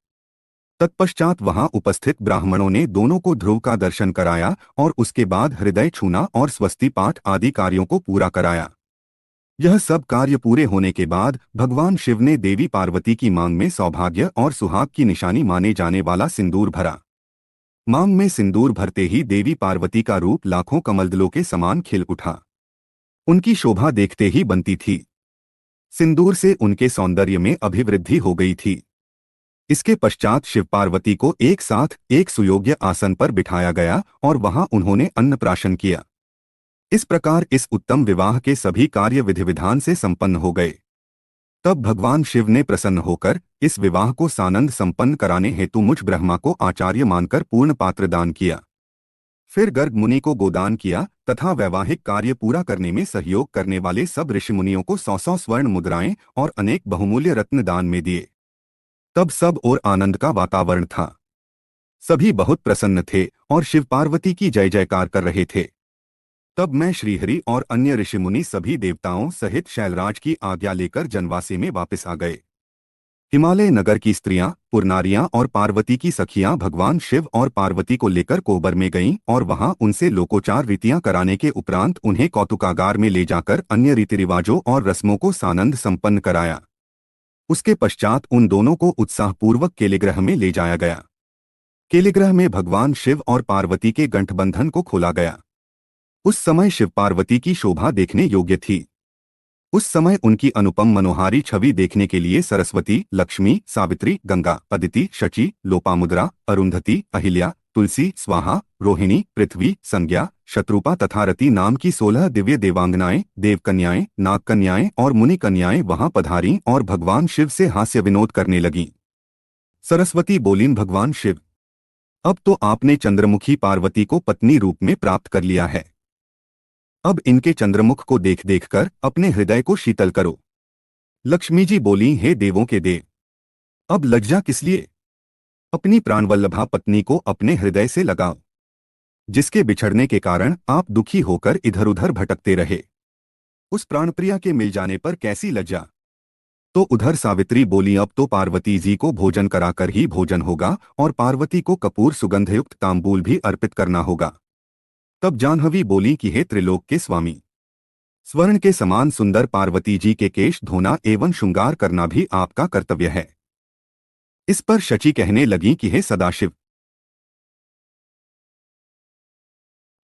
तत्पश्चात वहां उपस्थित ब्राह्मणों ने दोनों को ध्रुव का दर्शन कराया और उसके बाद हृदय छूना और स्वस्ति पाठ आदि कार्यों को पूरा कराया। यह सब कार्य पूरे होने के बाद भगवान शिव ने देवी पार्वती की मांग में सौभाग्य और सुहाग की निशानी माने जाने वाला सिंदूर भरा। मांग में सिंदूर भरते ही देवी पार्वती का रूप लाखों कमलदलों के समान खिल उठा। उनकी शोभा देखते ही बनती थी। सिंदूर से उनके सौंदर्य में अभिवृद्धि हो गई थी। इसके पश्चात शिव पार्वती को एक साथ एक सुयोग्य आसन पर बिठाया गया और वहां उन्होंने अन्नप्राशन किया। इस प्रकार इस उत्तम विवाह के सभी कार्य विधि विधान से संपन्न हो गए। तब भगवान शिव ने प्रसन्न होकर इस विवाह को सानंद संपन्न कराने हेतु मुझ ब्रह्मा को आचार्य मानकर पूर्ण पात्र दान किया। फिर गर्ग मुनि को गोदान किया तथा वैवाहिक कार्य पूरा करने में सहयोग करने वाले सब ऋषि मुनियों को 100 स्वर्ण मुद्राएं और अनेक बहुमूल्य रत्न दान में दिए। तब सब और आनंद का वातावरण था। सभी बहुत प्रसन्न थे और शिव पार्वती की जय जयकार कर रहे थे। तब मैं श्रीहरि और अन्य ऋषि मुनि सभी देवताओं सहित शैलराज की आज्ञा लेकर जनवासे में वापस आ गए। हिमालय नगर की स्त्रियां, पुरनारियां और पार्वती की सखियां भगवान शिव और पार्वती को लेकर कोबर में गईं और वहां उनसे लोकोचार रीतियां कराने के उपरांत उन्हें कौतुकागार में ले जाकर अन्य रीति रिवाजों और रस्मों को सानंद संपन्न कराया। उसके पश्चात उन दोनों को उत्साहपूर्वक केलिग्रह में ले जाया गया। केलिग्रह में भगवान शिव और पार्वती के गंठबंधन को खोला गया। उस समय शिव पार्वती की शोभा देखने योग्य थी। उस समय उनकी अनुपम मनोहारी छवि देखने के लिए सरस्वती, लक्ष्मी, सावित्री, गंगा, अदिति, शची, लोपामुद्रा, अरुंधति, अहिल्या, तुलसी, स्वाहा, रोहिणी, पृथ्वी, संज्ञा, शत्रुपा तथा रति नाम की 16 दिव्य देवांगनाएं, देवकन्याएं, नागकन्याएं और मुनि कन्याएं वहां पधारीं और भगवान शिव से हास्य विनोद करने लगीं। सरस्वती बोलीं, भगवान शिव, अब तो आपने चंद्रमुखी पार्वती को पत्नी रूप में प्राप्त कर लिया है। अब इनके चंद्रमुख को देख देखकर अपने हृदय को शीतल करो। लक्ष्मी जी बोली, हे देवों के देव, अब लज्जा किस लिए? अपनी प्राणवल्लभा पत्नी को अपने हृदय से लगाओ, जिसके बिछड़ने के कारण आप दुखी होकर इधर उधर भटकते रहे। उस प्राणप्रिया के मिल जाने पर कैसी लज्जा। तो उधर सावित्री बोली, अब तो पार्वती जी को भोजन कराकर ही भोजन होगा और पार्वती को कपूर सुगंधयुक्त तांबूल भी अर्पित करना होगा। तब जाह्नवी बोली कि हे त्रिलोक के स्वामी, स्वर्ण के समान सुंदर पार्वती जी के केश धोना एवं श्रृंगार करना भी आपका कर्तव्य है। इस पर शची कहने लगी कि हे सदाशिव,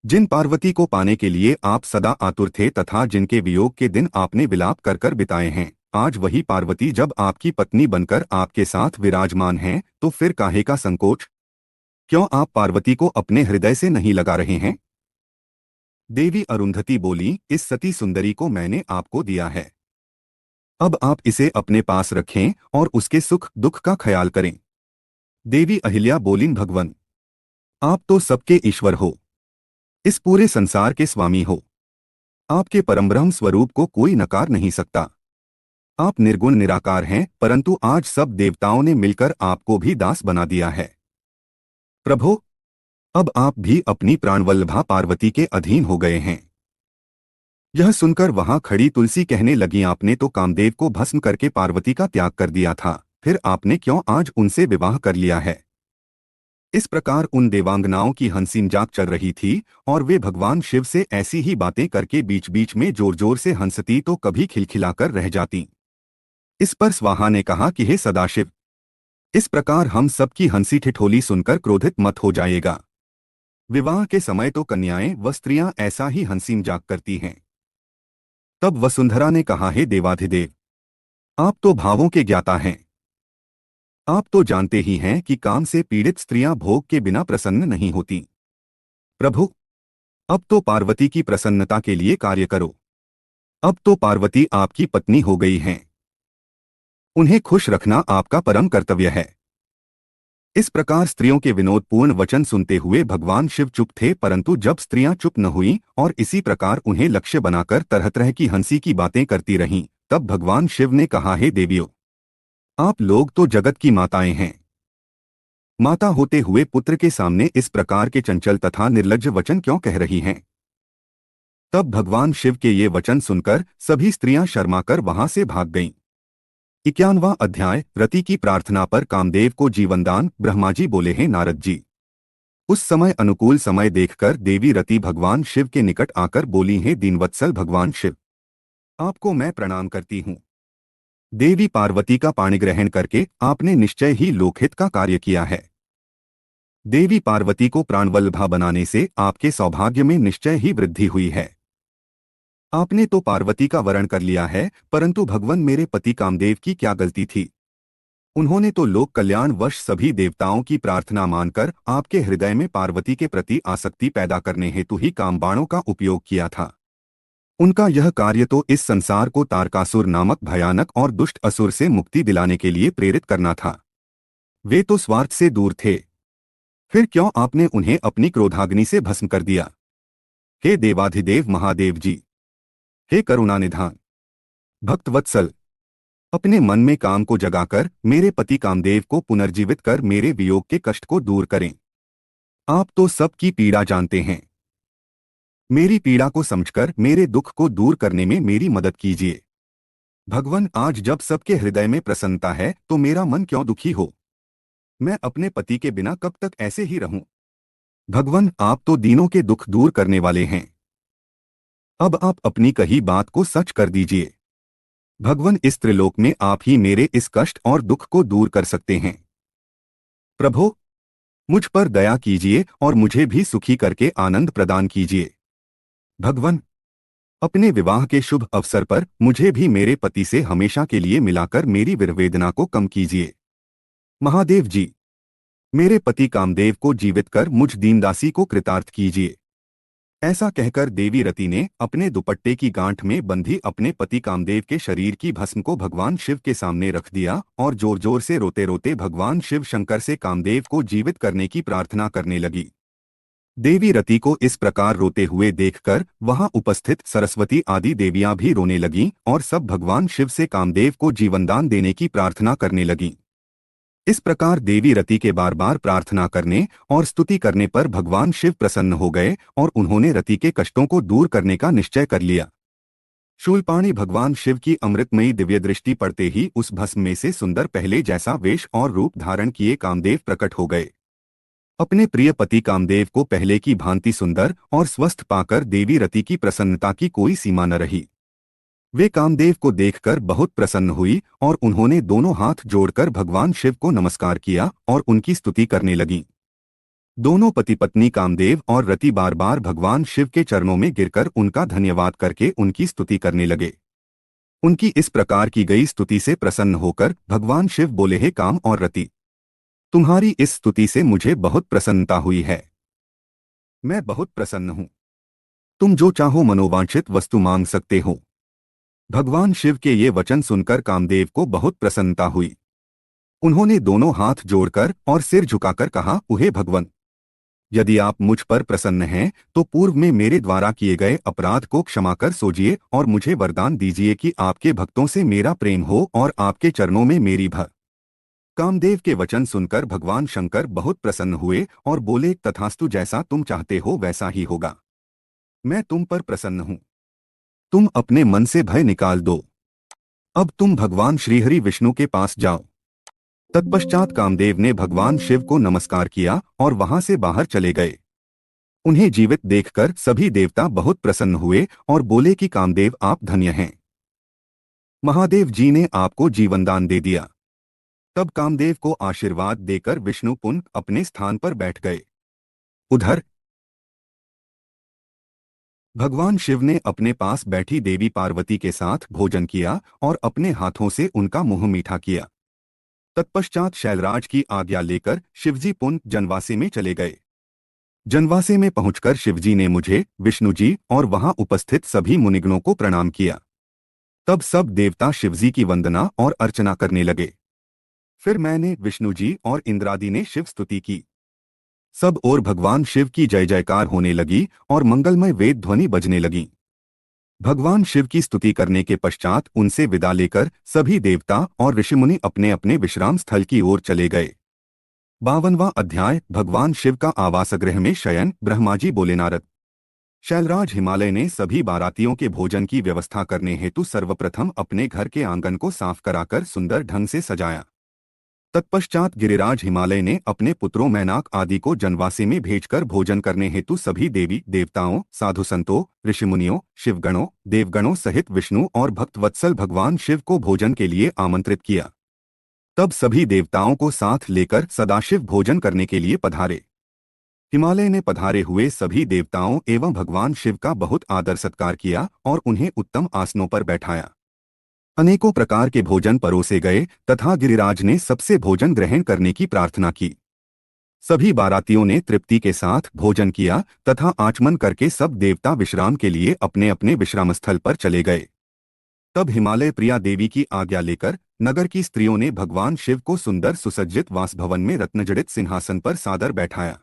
जिन पार्वती को पाने के लिए आप सदा आतुर थे तथा जिनके वियोग के दिन आपने विलाप कर कर बिताए हैं, आज वही पार्वती जब आपकी पत्नी बनकर आपके साथ विराजमान हैं, तो फिर काहे का संकोच? क्यों आप पार्वती को अपने हृदय से नहीं लगा रहे हैं? देवी अरुंधति बोली, इस सती सुंदरी को मैंने आपको दिया है। अब आप इसे अपने पास रखें और उसके सुख दुख का ख्याल करें। देवी अहिल्या बोलीं, भगवन, आप तो सबके ईश्वर हो, इस पूरे संसार के स्वामी हो। आपके परमब्रह्म स्वरूप को कोई नकार नहीं सकता। आप निर्गुण निराकार हैं, परंतु आज सब देवताओं ने मिलकर आपको भी दास बना दिया है। प्रभो, अब आप भी अपनी प्राणवल्लभा पार्वती के अधीन हो गए हैं। यह सुनकर वहां खड़ी तुलसी कहने लगी, आपने तो कामदेव को भस्म करके पार्वती का त्याग कर दिया था, फिर आपने क्यों आज उनसे विवाह कर लिया है? इस प्रकार उन देवांगनाओं की हंसी मजाक चल रही थी और वे भगवान शिव से ऐसी ही बातें करके बीच बीच में जोर जोर से हंसती तो कभी खिलखिलाकर रह जाती। इस पर स्वाहा ने कहा कि हे सदाशिव, इस प्रकार हम सबकी हंसी ठिठोली सुनकर क्रोधित मत हो जाएगा। विवाह के समय तो कन्याएं व स्त्रियां ऐसा ही हंसी मजाक करती हैं। तब वसुंधरा ने कहा, हे देवाधिदेव, आप तो भावों के ज्ञाता हैं। आप तो जानते ही हैं कि काम से पीड़ित स्त्रियां भोग के बिना प्रसन्न नहीं होती। प्रभु, अब तो पार्वती की प्रसन्नता के लिए कार्य करो। अब तो पार्वती आपकी पत्नी हो गई हैं। उन्हें खुश रखना आपका परम कर्तव्य है। इस प्रकार स्त्रियों के विनोदपूर्ण वचन सुनते हुए भगवान शिव चुप थे, परंतु जब स्त्रियां चुप न हुईं और इसी प्रकार उन्हें लक्ष्य बनाकर तरह तरह की हंसी की बातें करती रहीं, तब भगवान शिव ने कहा, हे देवियों, आप लोग तो जगत की माताएं हैं। माता होते हुए पुत्र के सामने इस प्रकार के चंचल तथा निर्लज्ज वचन क्यों कह रही हैं? तब भगवान शिव के ये वचन सुनकर सभी स्त्रियां शर्माकर वहां से भाग गईं। 91वां अध्याय। रति की प्रार्थना पर कामदेव को जीवनदान। ब्रह्मा जी बोले, हैं नारद जी, उस समय अनुकूल समय देखकर देवी रति भगवान शिव के निकट आकर बोली, हैं दीनवत्सल भगवान शिव, आपको मैं प्रणाम करती हूँ। देवी पार्वती का पाणिग्रहण करके आपने निश्चय ही लोकहित का कार्य किया है। देवी पार्वती को प्राणवल्लभा बनाने से आपके सौभाग्य में निश्चय ही वृद्धि हुई है। आपने तो पार्वती का वरण कर लिया है, परंतु भगवान मेरे पति कामदेव की क्या गलती थी? उन्होंने तो लोक कल्याणवश सभी देवताओं की प्रार्थना मानकर आपके हृदय में पार्वती के प्रति आसक्ति पैदा करने हेतु ही कामबाणों का उपयोग किया था। उनका यह कार्य तो इस संसार को तारकासुर नामक भयानक और दुष्ट असुर से मुक्ति दिलाने के लिए प्रेरित करना था। वे तो स्वार्थ से दूर थे, फिर क्यों आपने उन्हें अपनी क्रोधाग्नि से भस्म कर दिया? हे देवाधिदेव महादेव जी, हे करुणानिधान, भक्तवत्सल, अपने मन में काम को जगाकर मेरे पति कामदेव को पुनर्जीवित कर मेरे वियोग के कष्ट को दूर करें। आप तो सबकी पीड़ा जानते हैं। मेरी पीड़ा को समझकर मेरे दुख को दूर करने में मेरी मदद कीजिए। भगवान, आज जब सबके हृदय में प्रसन्नता है तो मेरा मन क्यों दुखी हो? मैं अपने पति के बिना कब तक ऐसे ही रहूं? भगवान, आप तो दीनों के दुख दूर करने वाले हैं। अब आप अपनी कही बात को सच कर दीजिए। भगवान, इस त्रिलोक में आप ही मेरे इस कष्ट और दुख को दूर कर सकते हैं। प्रभो, मुझ पर दया कीजिए और मुझे भी सुखी करके आनंद प्रदान कीजिए। भगवान, अपने विवाह के शुभ अवसर पर मुझे भी मेरे पति से हमेशा के लिए मिलाकर मेरी विरवेदना को कम कीजिए। महादेव जी, मेरे पति कामदेव को जीवित कर मुझ दीनदासी को कृतार्थ कीजिए। ऐसा कहकर देवी रति ने अपने दुपट्टे की गांठ में बंधी अपने पति कामदेव के शरीर की भस्म को भगवान शिव के सामने रख दिया और जोर जोर से रोते रोते भगवान शिव शंकर से कामदेव को जीवित करने की प्रार्थना करने लगी। देवी रति को इस प्रकार रोते हुए देखकर वहां उपस्थित सरस्वती आदि देवियां भी रोने लगीं और सब भगवान शिव से कामदेव को जीवनदान देने की प्रार्थना करने लगीं। इस प्रकार देवी रति के बार बार प्रार्थना करने और स्तुति करने पर भगवान शिव प्रसन्न हो गए और उन्होंने रति के कष्टों को दूर करने का निश्चय कर लिया। शूलपाणी भगवान शिव की अमृतमयी दिव्य दृष्टि पड़ते ही उस भस्म में से सुंदर पहले जैसा वेश और रूप धारण किए कामदेव प्रकट हो गए। अपने प्रिय पति कामदेव को पहले की भांति सुंदर और स्वस्थ पाकर देवी रति की प्रसन्नता की कोई सीमा न रही। वे कामदेव को देखकर बहुत प्रसन्न हुई और उन्होंने दोनों हाथ जोड़कर भगवान शिव को नमस्कार किया और उनकी स्तुति करने लगीं। दोनों पति पत्नी कामदेव और रति बार बार भगवान शिव के चरणों में गिरकर उनका धन्यवाद करके उनकी स्तुति करने लगे। उनकी इस प्रकार की गई स्तुति से प्रसन्न होकर भगवान शिव बोले, हे काम और रति, तुम्हारी इस स्तुति से मुझे बहुत प्रसन्नता हुई है। मैं बहुत प्रसन्न हूँ। तुम जो चाहो मनोवांछित वस्तु मांग सकते हो। भगवान शिव के ये वचन सुनकर कामदेव को बहुत प्रसन्नता हुई। उन्होंने दोनों हाथ जोड़कर और सिर झुकाकर कहा, उहे भगवान, यदि आप मुझ पर प्रसन्न हैं तो पूर्व में मेरे द्वारा किए गए अपराध को क्षमा कर सोजिए और मुझे वरदान दीजिए कि आपके भक्तों से मेरा प्रेम हो और आपके चरणों में मेरी कामदेव के वचन सुनकर भगवान शंकर बहुत प्रसन्न हुए और बोले, तथास्तु, जैसा तुम चाहते हो वैसा ही होगा। मैं तुम पर प्रसन्न हूँ। तुम अपने मन से भय निकाल दो। अब तुम भगवान श्रीहरि विष्णु के पास जाओ। तत्पश्चात कामदेव ने भगवान शिव को नमस्कार किया और वहां से बाहर चले गए। उन्हें जीवित देखकर सभी देवता बहुत प्रसन्न हुए और बोले कि कामदेव, आप धन्य हैं। महादेव जी ने आपको जीवनदान दे दिया। तब कामदेव को आशीर्वाद देकर विष्णु पुनः अपने स्थान पर बैठ गए। उधर भगवान शिव ने अपने पास बैठी देवी पार्वती के साथ भोजन किया और अपने हाथों से उनका मुंह मीठा किया। तत्पश्चात शैलराज की आज्ञा लेकर शिवजी पुनः जनवासे में चले गए। जनवासे में पहुंचकर शिवजी ने मुझे, विष्णुजी और वहां उपस्थित सभी मुनिगणों को प्रणाम किया। तब सब देवता शिवजी की वंदना और अर्चना करने लगे। फिर मैंने, विष्णुजी और इंद्रादि ने शिव स्तुति की। सब और भगवान शिव की जय जयकार होने लगी और मंगलमय वेद ध्वनि बजने लगी। भगवान शिव की स्तुति करने के पश्चात उनसे विदा लेकर सभी देवता और ऋषिमुनि अपने अपने विश्राम स्थल की ओर चले गए। 52वां अध्याय। भगवान शिव का आवासगृह में शयन। ब्रह्माजी बोले, नारद, शैलराज हिमालय ने सभी बारातियों के भोजन की व्यवस्था करने हेतु सर्वप्रथम अपने घर के आंगन को साफ कराकर सुंदर ढंग से सजाया। तत्पश्चात गिरिराज हिमालय ने अपने पुत्रों मैनाक आदि को जनवासे में भेजकर भोजन करने हेतु सभी देवी देवताओं, साधु संतों, ऋषिमुनियों, शिवगणों, देवगणों सहित विष्णु और भक्तवत्सल भगवान शिव को भोजन के लिए आमंत्रित किया। तब सभी देवताओं को साथ लेकर सदाशिव भोजन करने के लिए पधारे। हिमालय ने पधारे हुए सभी देवताओं एवं भगवान शिव का बहुत आदर सत्कार किया और उन्हें उत्तम आसनों पर बैठाया। अनेकों प्रकार के भोजन परोसे गए तथा गिरिराज ने सबसे भोजन ग्रहण करने की प्रार्थना की। सभी बारातियों ने तृप्ति के साथ भोजन किया तथा आचमन करके सब देवता विश्राम के लिए अपने अपने विश्राम स्थल पर चले गए। तब हिमालय प्रिया देवी की आज्ञा लेकर नगर की स्त्रियों ने भगवान शिव को सुंदर सुसज्जित वासभवन में रत्नजड़ित सिंहासन पर सादर बैठाया।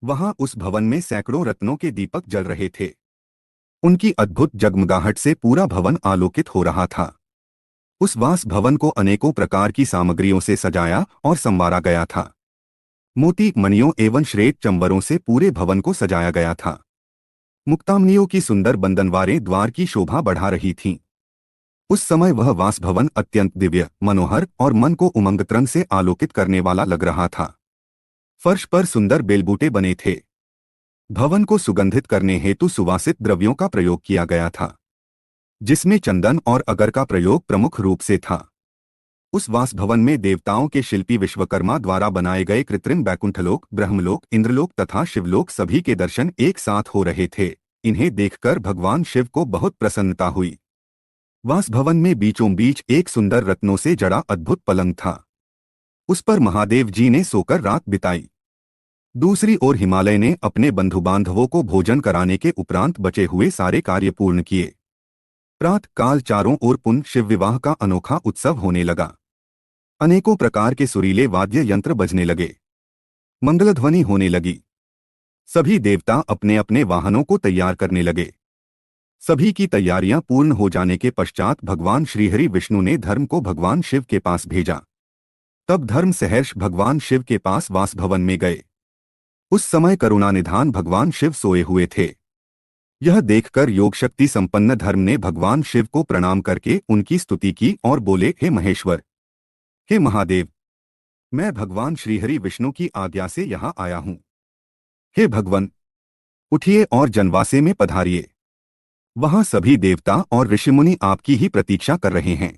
वहां उस भवन में सैकड़ों रत्नों के दीपक जल रहे थे। उनकी अद्भुत जगमगाहट से पूरा भवन आलोकित हो रहा था। उस वास भवन को अनेकों प्रकार की सामग्रियों से सजाया और संवारा गया था। मोती, मणियों एवं श्वेत चंबरों से पूरे भवन को सजाया गया था। मुक्तामनियों की सुंदर बंधनवारें द्वार की शोभा बढ़ा रही थीं। उस समय वह वास भवन अत्यंत दिव्य, मनोहर और मन को उमंग तरंग से आलोकित करने वाला लग रहा था। फर्श पर सुंदर बेलबूटे बने थे। भवन को सुगंधित करने हेतु सुवासित द्रव्यों का प्रयोग किया गया था, जिसमें चंदन और अगर का प्रयोग प्रमुख रूप से था। उस वास भवन में देवताओं के शिल्पी विश्वकर्मा द्वारा बनाए गए कृत्रिम बैकुंठलोक, ब्रह्मलोक, इंद्रलोक तथा शिवलोक सभी के दर्शन एक साथ हो रहे थे। इन्हें देखकर भगवान शिव को बहुत प्रसन्नता हुई। वास भवन में बीचों बीच एक सुंदर रत्नों से जड़ा अद्भुत पलंग था। उस पर महादेव जी ने सोकर रात बिताई। दूसरी ओर हिमालय ने अपने बंधु बांधवों को भोजन कराने के उपरांत बचे हुए सारे कार्य पूर्ण किए। प्रातः काल चारों ओर पुनः शिव विवाह का अनोखा उत्सव होने लगा। अनेकों प्रकार के सुरीले वाद्य यंत्र बजने लगे, मंगलध्वनि होने लगी। सभी देवता अपने अपने वाहनों को तैयार करने लगे। सभी की तैयारियां पूर्ण हो जाने के पश्चात भगवान श्रीहरि विष्णु ने धर्म को भगवान शिव के पास भेजा। तब धर्म सहर्ष भगवान शिव के पास वास भवन में गए। उस समय करुणानिधान भगवान शिव सोए हुए थे। यह देखकर योग शक्ति संपन्न धर्म ने भगवान शिव को प्रणाम करके उनकी स्तुति की और बोले, हे महेश्वर, हे महादेव, मैं भगवान श्रीहरि विष्णु की आज्ञा से यहाँ आया हूँ। हे भगवन, उठिए और जनवासे में पधारिए। वहां सभी देवता और ऋषिमुनि आपकी ही प्रतीक्षा कर रहे हैं।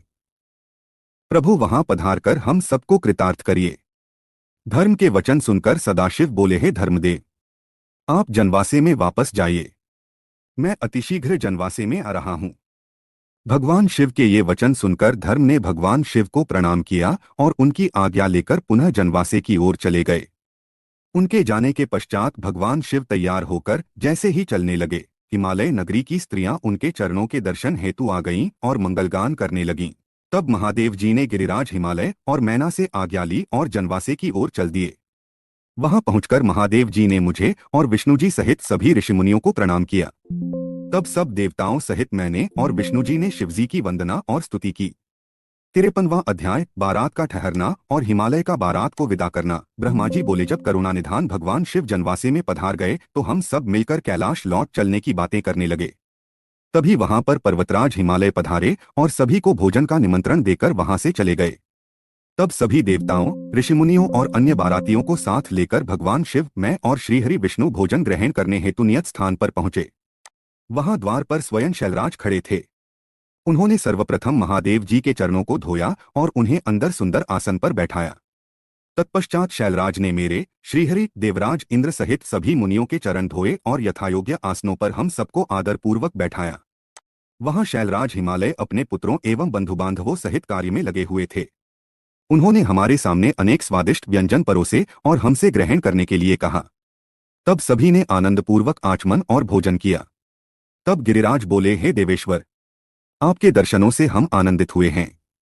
प्रभु वहां पधारकर हम सबको कृतार्थ करिए। धर्म के वचन सुनकर सदाशिव बोले, हे धर्मदेव, आप जनवासे में वापस जाइए। मैं अतिशीघ्र जनवासे में आ रहा हूं। भगवान शिव के ये वचन सुनकर धर्म ने भगवान शिव को प्रणाम किया और उनकी आज्ञा लेकर पुनः जनवासे की ओर चले गए। उनके जाने के पश्चात भगवान शिव तैयार होकर जैसे ही चलने लगे, हिमालय नगरी की स्त्रियां उनके चरणों के दर्शन हेतु आ गईं और मंगलगान करने लगीं। तब महादेव जी ने गिरिराज हिमालय और मैना से आज्ञा ली और जनवासे की ओर चल दिए। वहां पहुंचकर महादेव जी ने मुझे और विष्णुजी सहित सभी ऋषिमुनियों को प्रणाम किया। तब सब देवताओं सहित मैंने और विष्णुजी ने शिवजी की वंदना और स्तुति की। 53वां अध्याय। बारात का ठहरना और हिमालय का बारात को विदा करना। ब्रह्माजी बोले, जब करुणानिधान भगवान शिव जनवासे में पधार गए तो हम सब मिलकर कैलाश लौट चलने की बातें करने लगे। तभी वहां पर पर्वतराज हिमालय पधारे और सभी को भोजन का निमंत्रण देकर वहां से चले गए। तब सभी देवताओं, ऋषिमुनियों और अन्य बारातियों को साथ लेकर भगवान शिव, मैं और श्रीहरि विष्णु भोजन ग्रहण करने हेतु नियत स्थान पर पहुंचे। वहां द्वार पर स्वयं शैलराज खड़े थे। उन्होंने सर्वप्रथम महादेव जी के चरणों को धोया और उन्हें अंदर सुंदर आसन पर बैठाया। तत्पश्चात शैलराज ने मेरे श्रीहरि देवराज इंद्र सहित सभी मुनियों के चरण धोए और यथायोग्य आसनों पर हम सबको आदरपूर्वक बैठाया। वहां शैलराज हिमालय अपने पुत्रों एवं बंधुबांधवों सहित कार्य में लगे हुए थे। उन्होंने हमारे सामने अनेक स्वादिष्ट व्यंजन परोसे और हमसे ग्रहण करने के लिए कहा। तब सभी ने आनंदपूर्वक आचमन और भोजन किया। तब गिरिराज बोले, हे देवेश्वर, आपके दर्शनों से हम आनंदित हुए हैं।